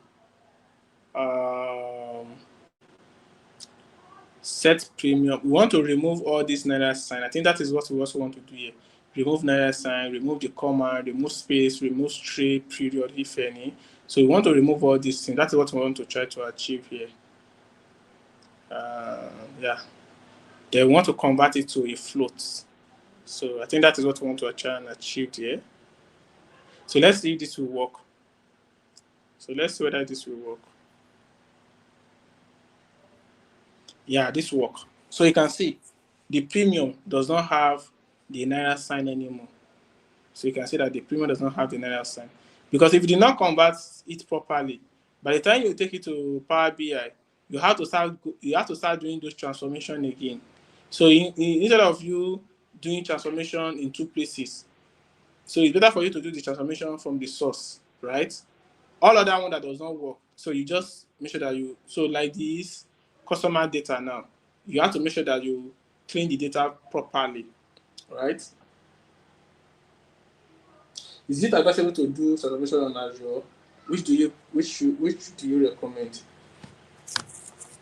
set premium. We want to remove all these naira sign. I think that is what we also want to do here. Remove naira sign, remove the comma, remove space, remove straight, period, if any. So we want to remove all these things. That is what we want to try to achieve here. Yeah. Then we want to convert it to a float. So I think that is what we want to try and achieve here. So let's see if this will work. So let's see whether this will work. Yeah, this will work. So you can see the premium does not have the naira sign anymore. So you can see that the premium does not have the naira sign. Because if you did not convert it properly, by the time you take it to Power BI, you have to start doing those transformation again. So instead of you doing transformation in two places, so it's better for you to do the transformation from the source, right? All other one that does not work. So you just make sure that so like this customer data now, you have to make sure that you clean the data properly, right? Is it advisable to do transformation on Azure? Which do you recommend?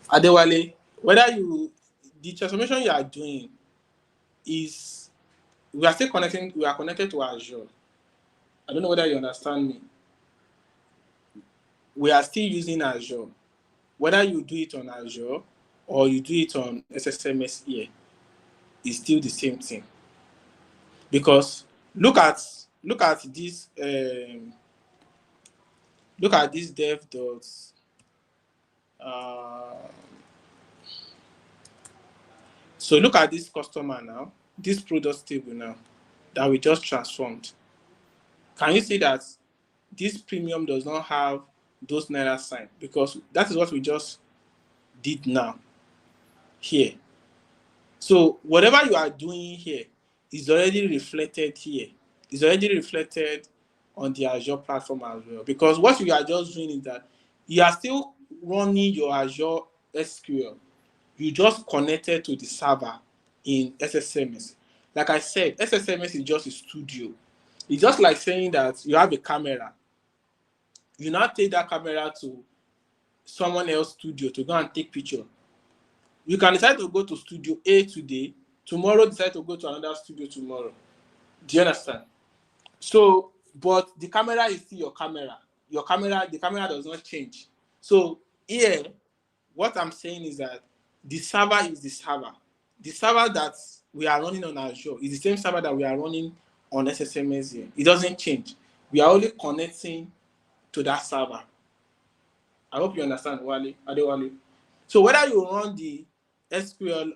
Adewale, the transformation you are doing is, we are connected to Azure. I don't know whether you understand me. We are still using Azure. Whether you do it on Azure or you do it on SSMS here, it's still the same thing. Because look at this dev dots. So look at this customer now, this product table now that we just transformed. Can you see that this premium does not have those naira sign? Because that is what we just did now here. So whatever you are doing here is already reflected here. It's already reflected on the Azure platform as well. Because what you are just doing is that you are still running your Azure SQL, you just connected to the server in SSMS. Like I said, SSMS is just a studio. It's just like saying that you have a camera. You now take that camera to someone else's studio to go and take picture. You can decide to go to studio A today, tomorrow decide to go to another studio tomorrow. Do you understand? So, but the camera is still your camera. The camera does not change. So here, what I'm saying is that the server is the server. The server that we are running on Azure is the same server that we are running on SSMS here. It doesn't change. We are only connecting to that server. I hope you understand, Wale, Adewale. So whether you run the SQL,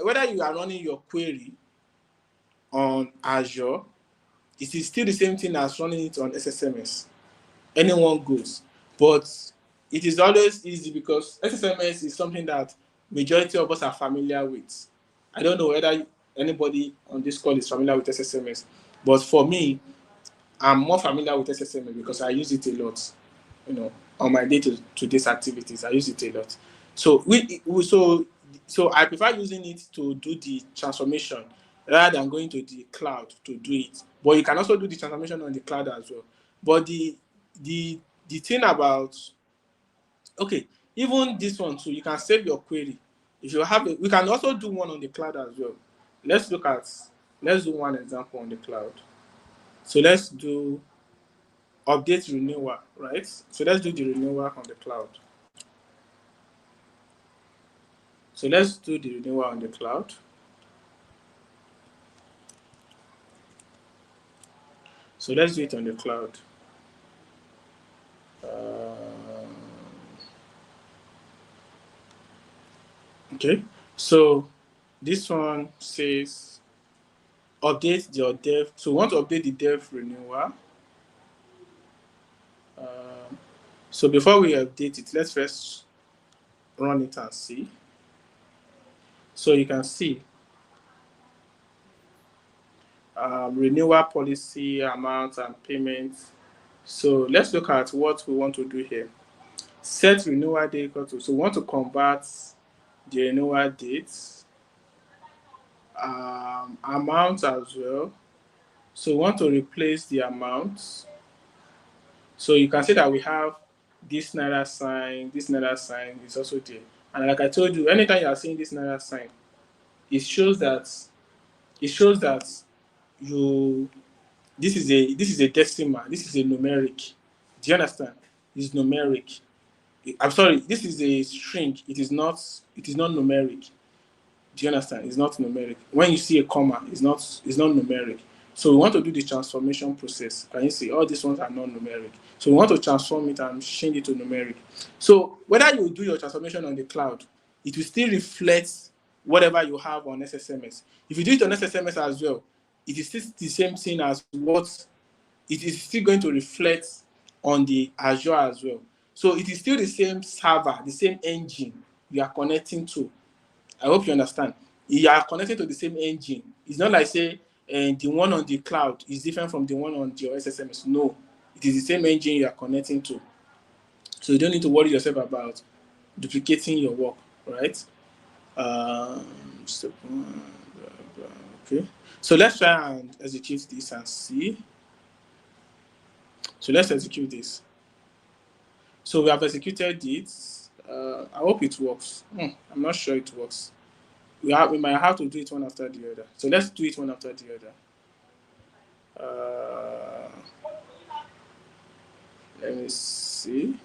whether you are running your query on Azure, it is still the same thing as running it on SSMS. Anyone goes. But it is always easy because SSMS is something that majority of us are familiar with. I don't know whether anybody on this call is familiar with SSMS, but for me, I'm more familiar with SSMS because I use it a lot, on my day-to-day activities. I use it a lot. So so I prefer using it to do the transformation rather than going to the cloud to do it. But you can also do the transformation on the cloud as well. But the thing about, okay, even this one too, you can save your query. If you have it, we can also do one on the cloud as well. Let's do one example on the cloud. So let's do update renewal, right? So let's do the renewal on the cloud. So let's do the renewal on the cloud. So let's do it on the cloud. Okay, so this one says update your dev. So we want to update the dev renewal. So before we update it, let's first run it and see. So you can see renewal policy, amount, and payment. So let's look at what we want to do here. Set renewal date equal to, so we want to convert the renewal dates, amount as well. So we want to replace the amount. So you can see that we have this Naira sign is also there. And like I told you, anytime you are seeing this Naira sign, it shows that you this is a decimal, this is a numeric. Do you understand? It's numeric. I'm sorry, this is a string. It is not numeric. Do you understand? It's not numeric. When you see a comma, it's not numeric. So we want to do the transformation process. Can you see all these ones are non-numeric? So we want to transform it and change it to numeric. So whether you do your transformation on the cloud, it will still reflect whatever you have on SSMS. If you do it on SSMS as well, it is still the same thing as what it is still going to reflect on the Azure as well. So it is still the same server, the same engine you are connecting to. I hope you understand. You are connected to the same engine. It's not like say the one on the cloud is different from the one on your SSMS. No, it is the same engine you are connecting to. So you don't need to worry yourself about duplicating your work, right? Step one, blah, blah, okay. So let's try and execute this and see. So let's execute this. So we have executed it. I hope it works. I'm not sure it works. We might have to do it one after the other. So let's do it one after the other. Let me see.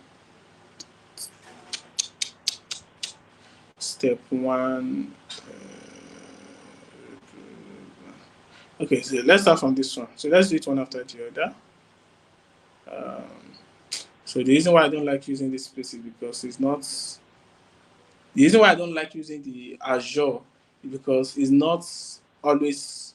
Step one. Okay, so let's start from this one. So let's do it one after the other. So the reason why I don't like using this space is because it's not. The reason why I don't like using the Azure is because it's not always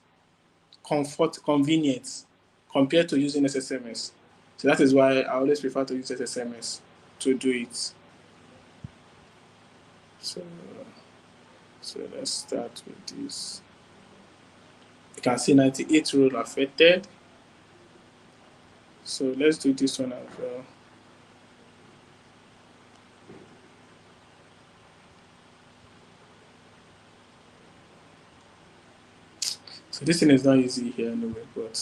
convenient compared to using SSMS. So that is why I always prefer to use SSMS to do it. So let's start with this. You can see 98 rows affected. So let's do this one as well. So this thing is not easy here anyway, but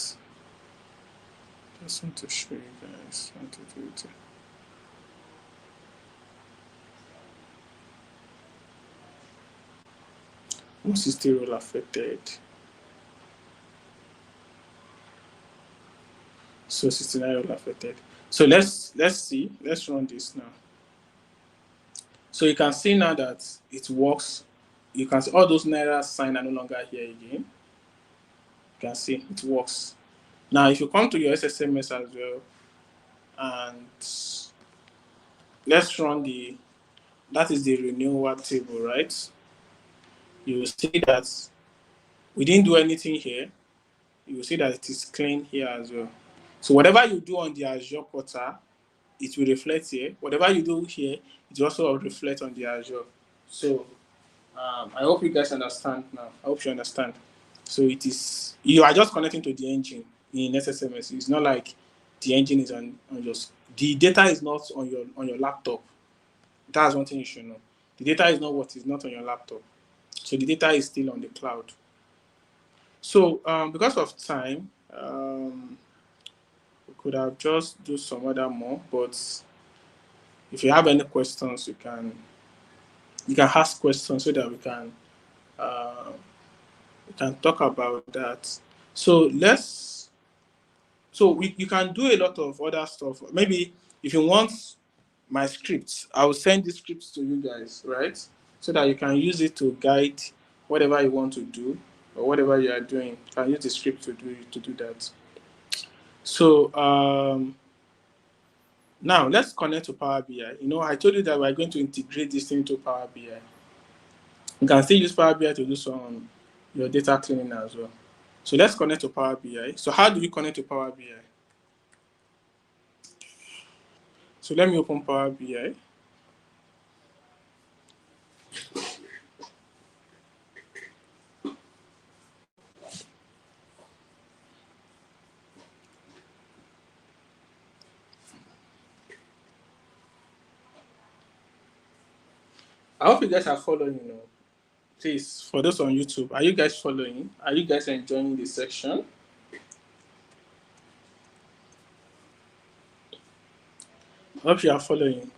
just want to show you guys how to do it. What is the role affected? So 69 role affected. So let's see. Let's run this now. So you can see now that it works. You can see all those Naira sign are no longer here again. You can see it works. Now, if you come to your SSMS as well, and let's run that is the renewal table, right? You will see that we didn't do anything here. You will see that it is clean here as well. So whatever you do on the Azure portal, it will reflect here. Whatever you do here, it will also reflect on the Azure. So I hope you guys understand now. I hope you understand. So you are just connecting to the engine in SSMS. It's not like the engine is on your, the data is not on your laptop. That's one thing you should know. The data is not on your laptop. So the data is still on the cloud. So because of time, we could have just do some other more, but if you have any questions, you can ask questions so that we can talk about that. So you can do a lot of other stuff. Maybe if you want my scripts, I will send the scripts to you guys, right? So that you can use it to guide whatever you want to do or whatever you are doing. You can use the script to do that. So now let's connect to Power BI. I told you that we're going to integrate this thing to Power BI. You can still use Power BI to do some your data cleaning as well. So let's connect to Power BI. So how do we connect to Power BI? So let me open Power BI. I hope you guys are following. Please, for those on YouTube, are you guys following? Are you guys enjoying this section? I hope you are following.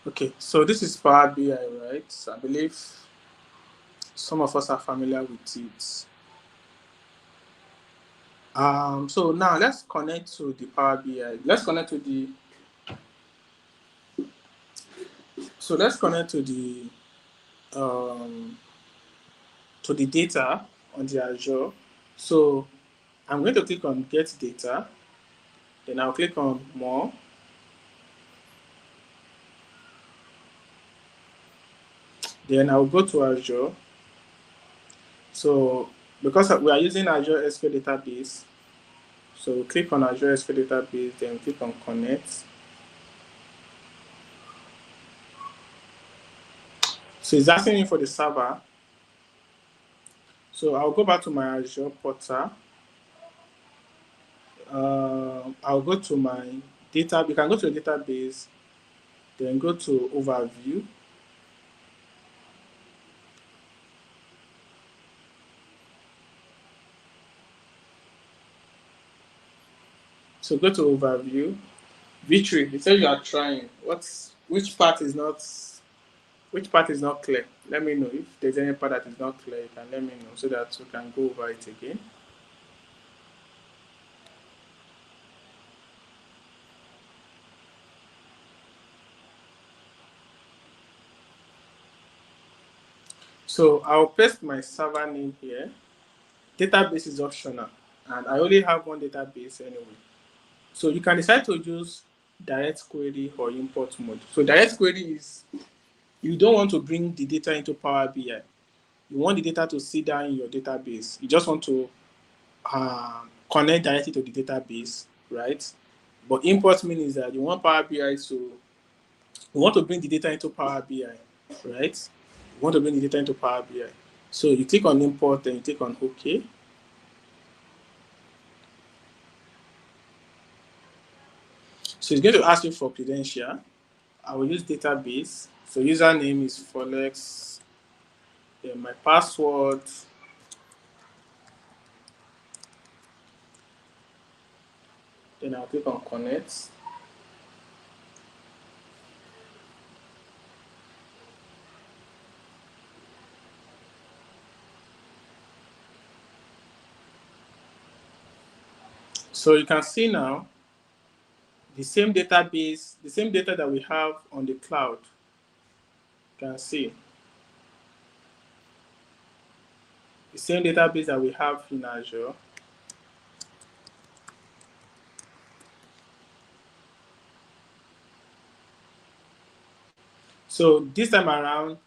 Okay, so this is Power BI, right? I believe some of us are familiar with it. So now let's connect to the Power BI. Let's connect to the data on the Azure. So I'm going to click on Get Data. Then I'll click on More. Then I'll go to Azure. So because we are using Azure SQL Database, so click on Azure SQL Database, then click on Connect. So it's asking me for the server. So I'll go back to my Azure portal. I'll go to my data. You can go to the database, then go to Overview. So go to Overview. Victory, it says you are trying. Which part is not clear? Let me know if there's any part that is not clear. You can let me know so that we can go over it again. So I'll paste my server name here. Database is optional, and I only have one database anyway. So you can decide to use direct query or import mode. So direct query is you don't want to bring the data into Power BI. You want the data to sit down in your database. You just want to connect directly to the database, right? But import means that you want Power BI to, you want to bring the data into Power BI, right? You want to bring the data into Power BI. So you click on import and you click on OK. So it's going to ask you for credential. I will use database. So username is Folex. Then my password. Then I'll click on connect. So you can see now the same database, the same data that we have on the cloud. You can see the same database that we have in Azure. So this time around,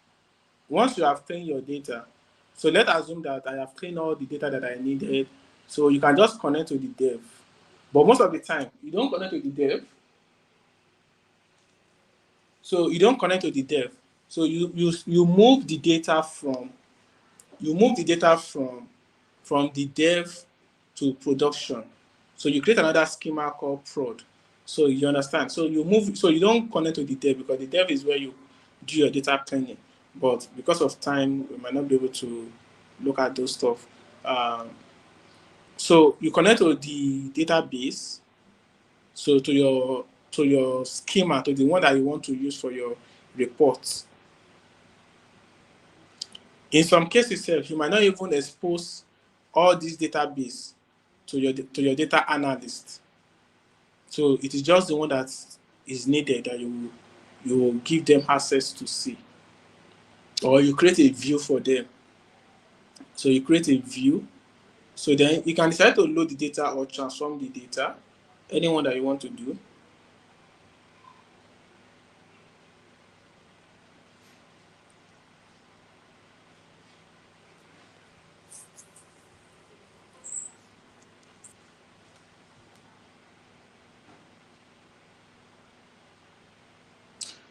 once you have cleaned your data, so let's assume that I have cleaned all the data that I needed. So you can just connect to the dev. But most of the time, you don't connect to the dev. So you don't connect to the dev. So you move the data from from the dev to production. So you create another schema called prod. So you understand. So you move. So you don't connect to the dev because the dev is where you do your data cleaning. But because of time, we might not be able to look at those stuff. So you connect to the database. So to your schema, to the one that you want to use for your reports. In some cases, you might not even expose all these database to your data analyst. So it is just the one that is needed that you will give them access to see, or you create a view for them. So you create a view. So then you can decide to load the data or transform the data, anyone that you want to do.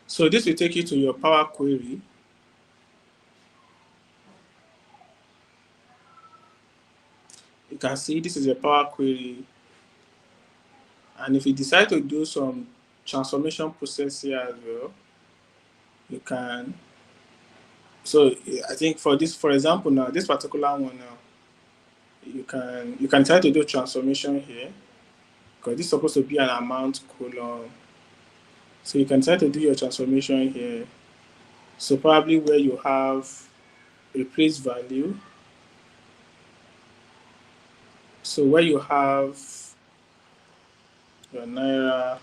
So this will take you to your Power Query. You can see this is a Power Query. And if you decide to do some transformation process here as well, you can. So I think for this, for example, now this particular one now, you can try to do transformation here because this is supposed to be an amount column. So you can try to do your transformation here. So probably where you have replace value. So where you have your Naira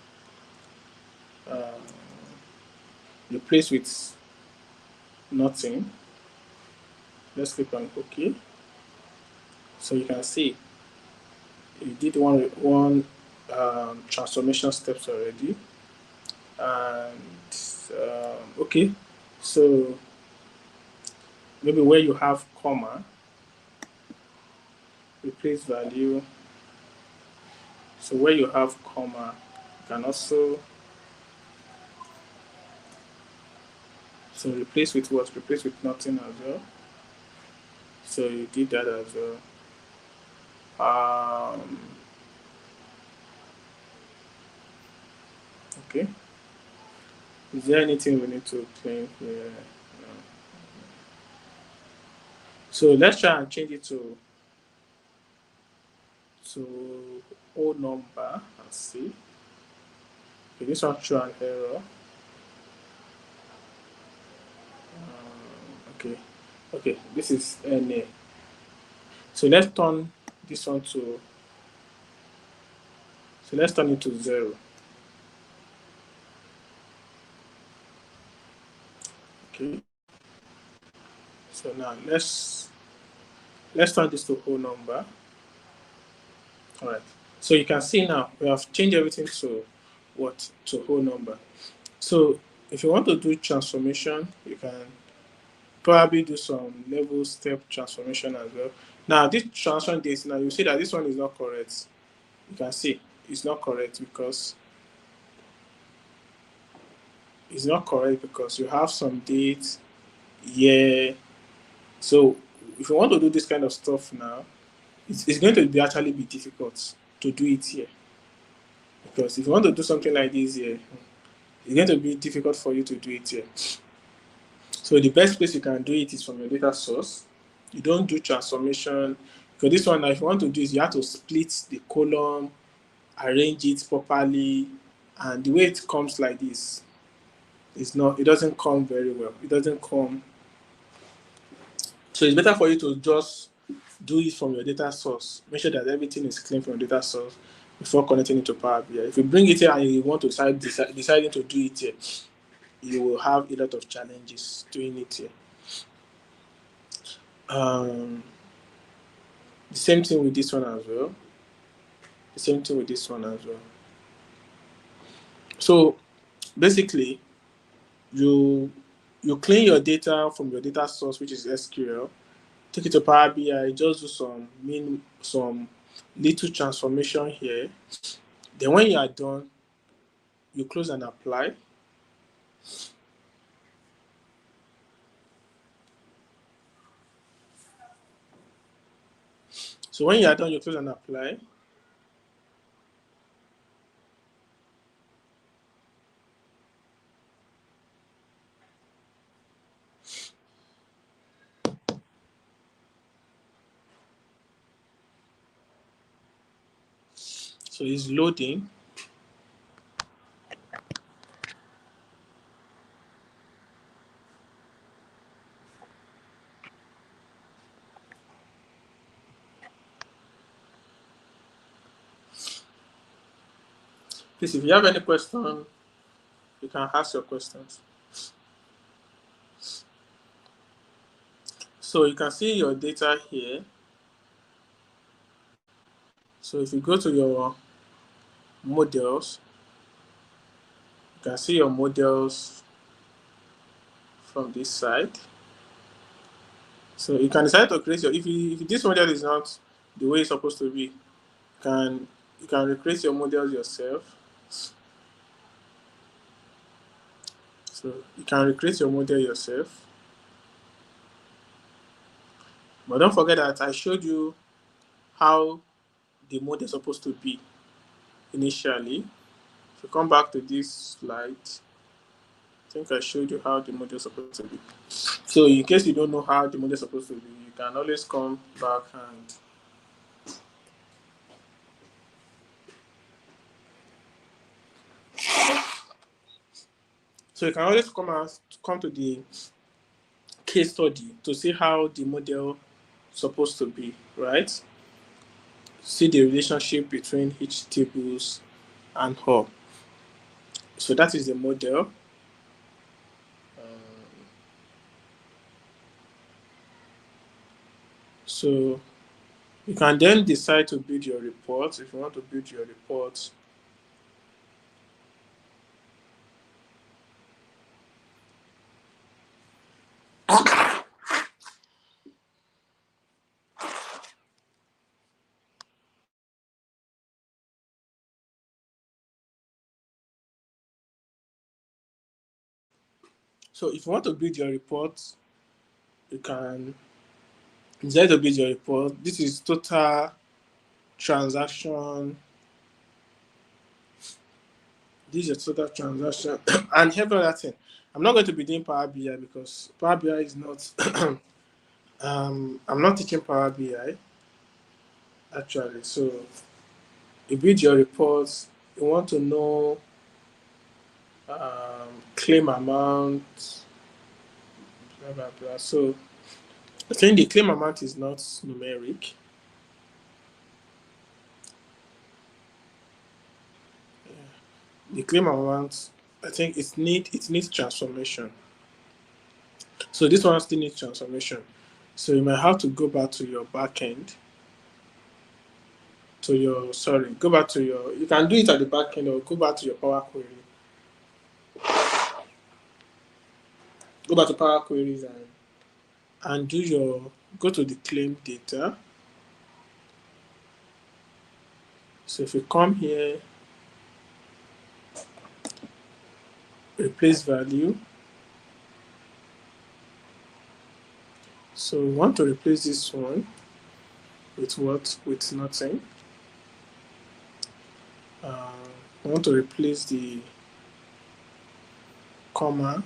replace with nothing. Let's click on OK. So you can see you did one transformation steps already. And okay, so maybe where you have comma, replace value. So where you have comma, you can also replace with what? Replace with nothing as well. So you did that as well. Okay. Is there anything we need to clean here? No. So let's try and change it to whole number and see. Okay, this one show an error. Okay, this is NA. So let's turn this one to. So let's turn it to 0. Okay. So now let's turn this to whole number. All right. So you can see now we have changed everything to what? To whole number. So if you want to do transformation, you can probably do some level step transformation as well. Now, this transition date, now you see that this one is not correct. You can see it's not correct because you have some dates, year. So if you want to do this kind of stuff now, it's going to be actually be difficult to do it here. Because if you want to do something like this here, it's going to be difficult for you to do it here. So the best place you can do it is from your data source. You don't do transformation, because this one now, if you want to do is you have to split the column, arrange it properly, and the way it comes like this, it doesn't come very well. It doesn't come. So it's better for you to just do it from your data source. Make sure that everything is clean from your data source before connecting it to Power BI. If you bring it here and you want to deciding to do it here, you will have a lot of challenges doing it here. The same thing with this one as well. So basically, you clean your data from your data source, which is SQL, take it to Power BI, just do some little transformation here. Then when you are done, you close and apply. So when you are done, you close and apply. So it's loading. Please, if you have any question, you can ask your questions. So you can see your data here. So if you go to your models, you can see your models from this side. So you can decide to create your, if this model is not the way it's supposed to be, you can recreate your models yourself. So you can recreate your model yourself. But don't forget that I showed you how the model is supposed to be initially. If you come back to this slide, I think I showed you how the model is supposed to be. So in case you don't know how the model is supposed to be, you can always come back and so you can always come to the case study to see how the model is supposed to be, right? See the relationship between each tables and all. So that is the model. So you can then decide to build your report. If you want to build your report, so if you want to build your report, you can decide to build your report. This is total transaction. This is total transaction and every other thing. I'm not going to be doing Power BI because Power BI is not. I'm not teaching Power BI actually. So you build your reports. You want to know claim amount, blah blah blah. So I think the claim amount is not numeric. The claim amount, I think it needs transformation. So this one still needs transformation. So you might have to go back to your backend. Go back to your, you can do it at the backend or go back to your Power Query. Go back to Power Queries and and go to the claim data. So if you come here, replace value. So we want to replace this one with what? With nothing. I want to replace the comma.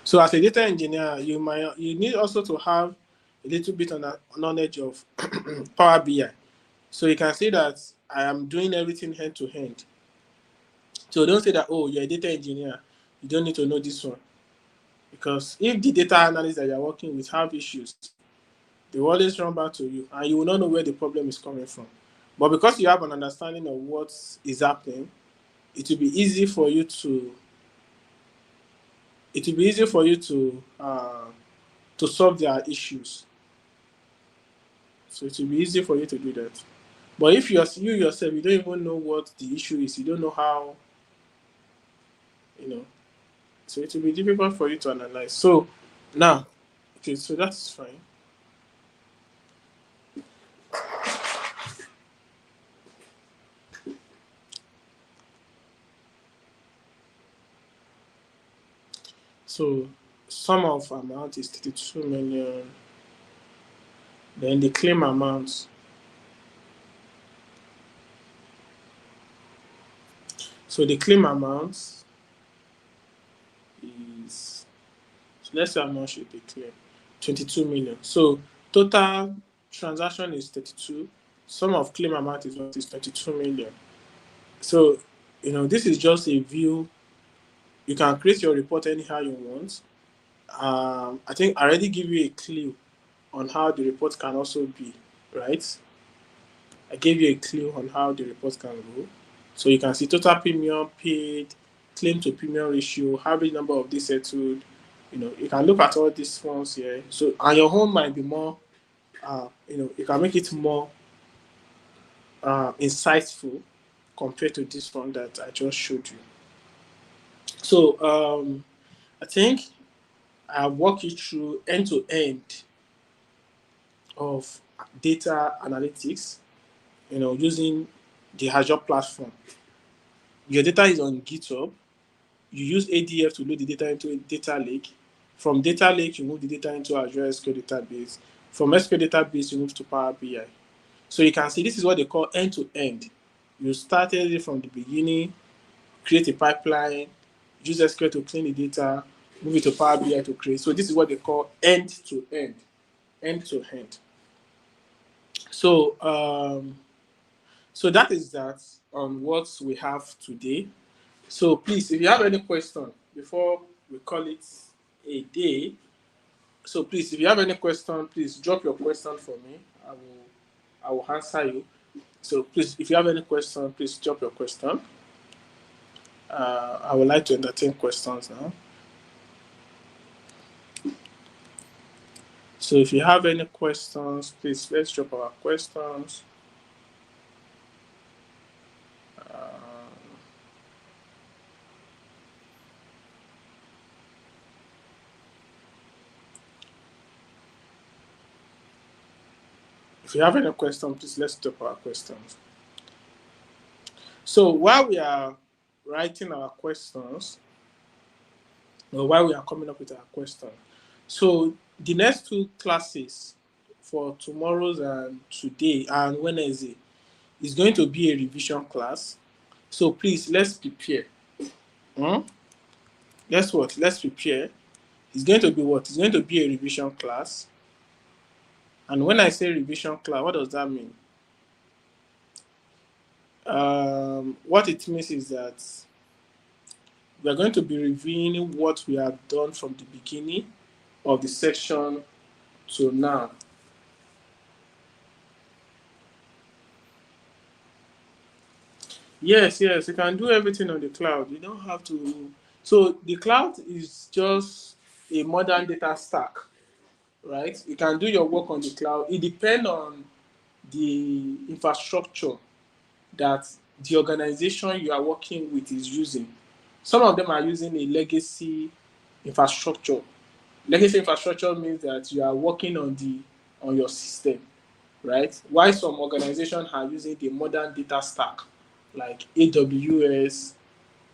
So as a data engineer, you need also to have a little bit of knowledge of Power BI. So you can see that I am doing everything hand to hand. So don't say that, oh, you're a data engineer, you don't need to know this one. Because if the data analysts that you're working with have issues, they will always run back to you and you will not know where the problem is coming from. But because you have an understanding of what is happening, it will be easy for you to solve their issues. So it will be easy for you to do that. But if you yourself, you don't even know what the issue is, you don't know how, so it will be difficult for you to analyze. So now, okay, so that's fine. So sum of amount is 32 million. Then the claim amount. So the claim amount is, so let's say how much should be claimed? 22 million. So total transaction is 32. Sum of claim amount is what is 22 million. So, this is just a view. You can create your report anyhow you want. I think I already give you a clue on how the report can also be, right? I gave you a clue on how the report can go. So you can see total premium paid, claim to premium ratio, average number of days settled. You can look at all these ones here. So, and your home might be more, you can make it more insightful compared to this one that I just showed you. So I think I'll walk you through end to end of data analytics, using the Azure platform. Your data is on GitHub. You use ADF to load the data into a data lake. From data lake, you move the data into Azure SQL database. From SQL database, you move to Power BI. So you can see this is what they call end to end. You started it from the beginning, create a pipeline, use SQL to clean the data, move it to Power BI to create. So this is what they call end to end, end to end. So so that is that on what we have today. So please, if you have any question before we call it a day, so please, if you have any question, please drop your question for me. I will answer you. So please, if you have any question, please drop your question. I would like to entertain questions now. So if you have any questions, please let's drop our questions. If you have any questions, please let's drop our questions. So while we are writing our questions, or while we are coming up with our question, so the next two classes for tomorrow's and today and Wednesday is going to be a revision class. So please, let's prepare. Let's prepare. It's going to be what? It's going to be a revision class. And when I say revision class, what does that mean? What it means is that we are going to be reviewing what we have done from the beginning of the section to now. Yes, you can do everything on the cloud. You don't have to. So the cloud is just a modern data stack, right? You can do your work on the cloud. It depends on the infrastructure that the organization you are working with is using. Some of them are using a legacy infrastructure. Legacy infrastructure means that you are working on your system, right? While some organizations are using the modern data stack like AWS,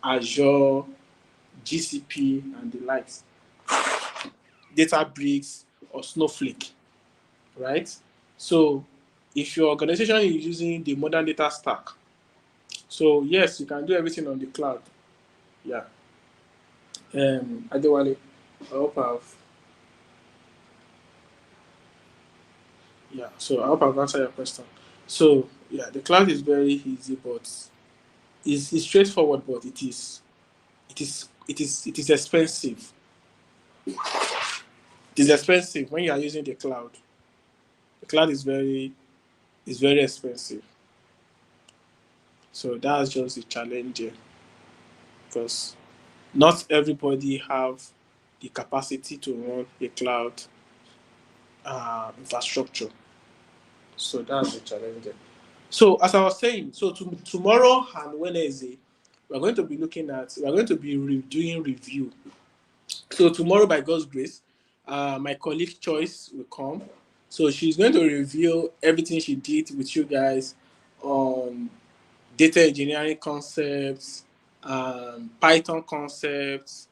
Azure, GCP, and the likes, Databricks or Snowflake, right? So if your organization is using the modern data stack, so yes, you can do everything on the cloud. Yeah. Adewale, I hope I've so I hope I've answered your question. So yeah, the cloud is very easy, but it's straightforward, but it is expensive. It is expensive when you are using the cloud. The cloud is very expensive. So that's just the challenge there, because not everybody have the capacity to run a cloud infrastructure. So that's the challenge there. So as I was saying, so tomorrow and Wednesday, we are going to be doing review. So tomorrow, by God's grace, my colleague Choice will come. So she's going to reveal everything she did with you guys on data engineering concepts, Python concepts,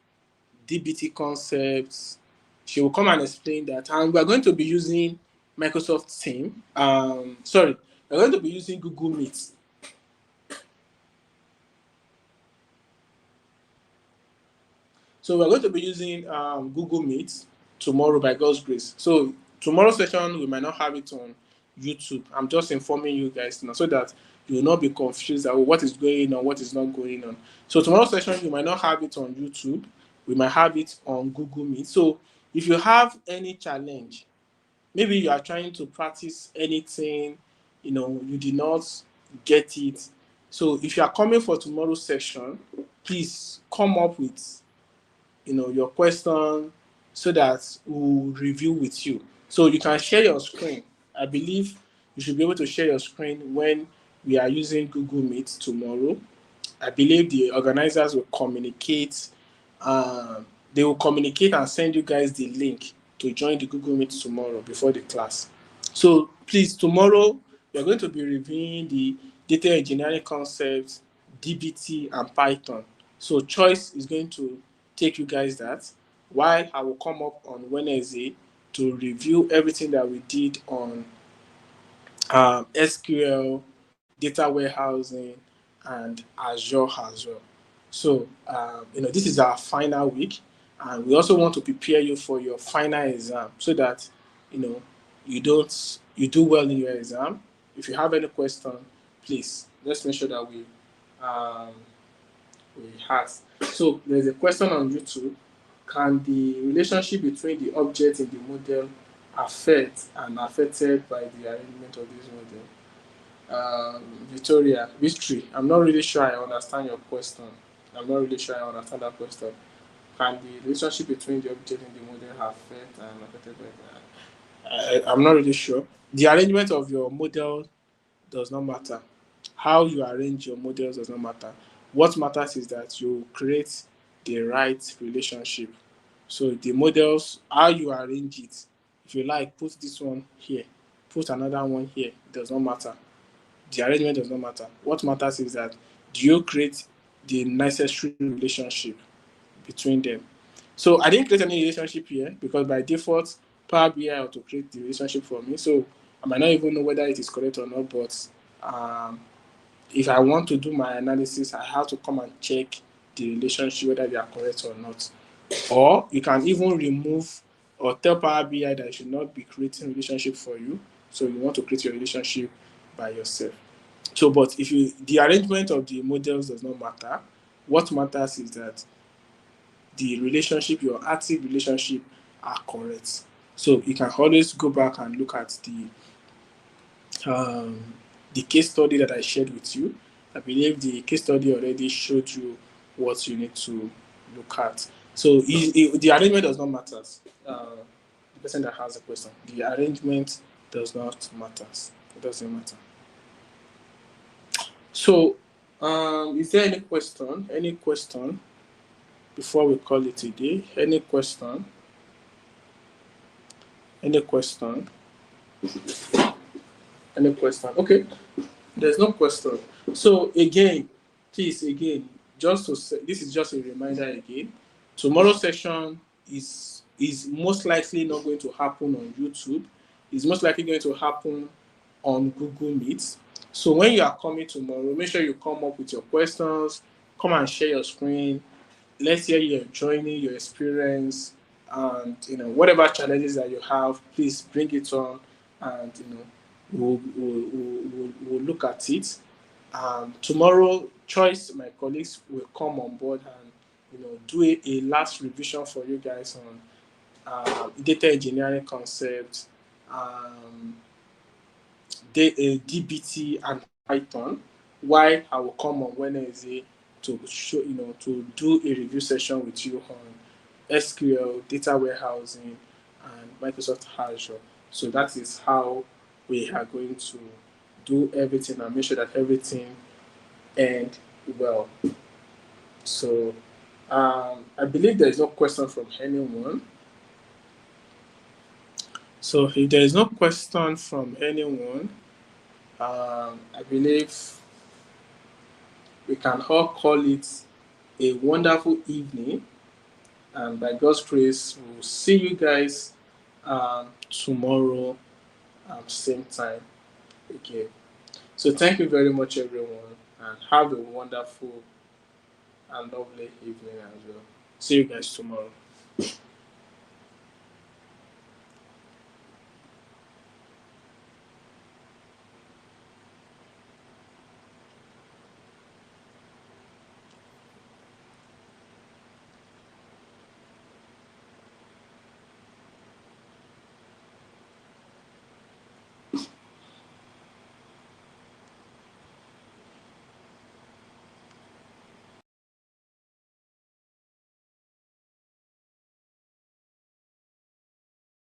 DBT concepts. She will come and explain that. And we are going to be using Microsoft Team. We're going to be using Google Meet. So we're going to be using Google Meet tomorrow by God's grace. So tomorrow's session, we might not have it on YouTube. I'm just informing you guys now so that you will not be confused about what is going on, what is not going on. So tomorrow's session, you might not have it on YouTube. We might have it on Google Meet. So if you have any challenge, maybe you are trying to practice anything, you did not get it. So if you are coming for tomorrow's session, please come up with your question so that we'll review with you. So you can share your screen. I believe you should be able to share your screen when we are using Google Meet tomorrow. I believe the organizers will communicate. They will communicate and send you guys the link to join the Google Meet tomorrow before the class. So please, tomorrow we are going to be reviewing the data engineering concepts, DBT, and Python. So Choice is going to take you guys that, while I will come up on Wednesday to review everything that we did on SQL, data warehousing, and Azure as well. So, this is our final week, and we also want to prepare you for your final exam so that, you do well in your exam. If you have any question, please let's make sure that we ask. So there's a question on YouTube. Can the relationship between the object in the model affect and affected by the arrangement of this model? Victoria, Victory, I'm not really sure I understand your question. I'm not really sure I understand that question. Can the relationship between the object and the model affect and affected by I'm not really sure. The arrangement of your model does not matter. How you arrange your models does not matter. What matters is that you create the right relationship. So the models, how you arrange it, if you like, put this one here, put another one here, it does not matter. The arrangement does not matter. What matters is that do you create the necessary relationship between them. So I didn't create any relationship here because by default, Power BI ought to create the relationship for me. So I might not even know whether it is correct or not, but if I want to do my analysis, I have to come and check the relationship whether they are correct or not. Or you can even remove or tell Power BI that it should not be creating relationship for you. So you want to create your relationship by yourself. So, but the arrangement of the models does not matter. What matters is that the relationship, your active relationship, are correct. So you can always go back and look at the case study that I shared with you. I believe the case study already showed you what you need to look at. So the arrangement does not matter. The person that has the question, the arrangement does not matter. It doesn't matter. So, is there any question? Any question? before we call it a day. Any question? Any question? Any question? Okay, there's no question. So again, please again, just to say, this is just a reminder again. Tomorrow's session is most likely not going to happen on YouTube. It's most likely going to happen on Google Meet. So when you are coming tomorrow, make sure you come up with your questions. Come and share your screen. Let's hear you joining your experience, and whatever challenges that you have, please bring it on, and we'll look at it. Tomorrow, Choice, my colleagues, will come on board and do a last revision for you guys on data engineering concepts, DBT and Python. Why I will come on Wednesday to show to do a review session with you on SQL, data warehousing, and Microsoft Azure. So that is how we are going to do everything and make sure that everything end well. So I believe there is no question from anyone. So if there is no question from anyone, I believe we can all call it a wonderful evening. And by God's grace, we'll see you guys tomorrow, same time again. So thank you very much, everyone, and have a wonderful and lovely evening as well. See you guys tomorrow.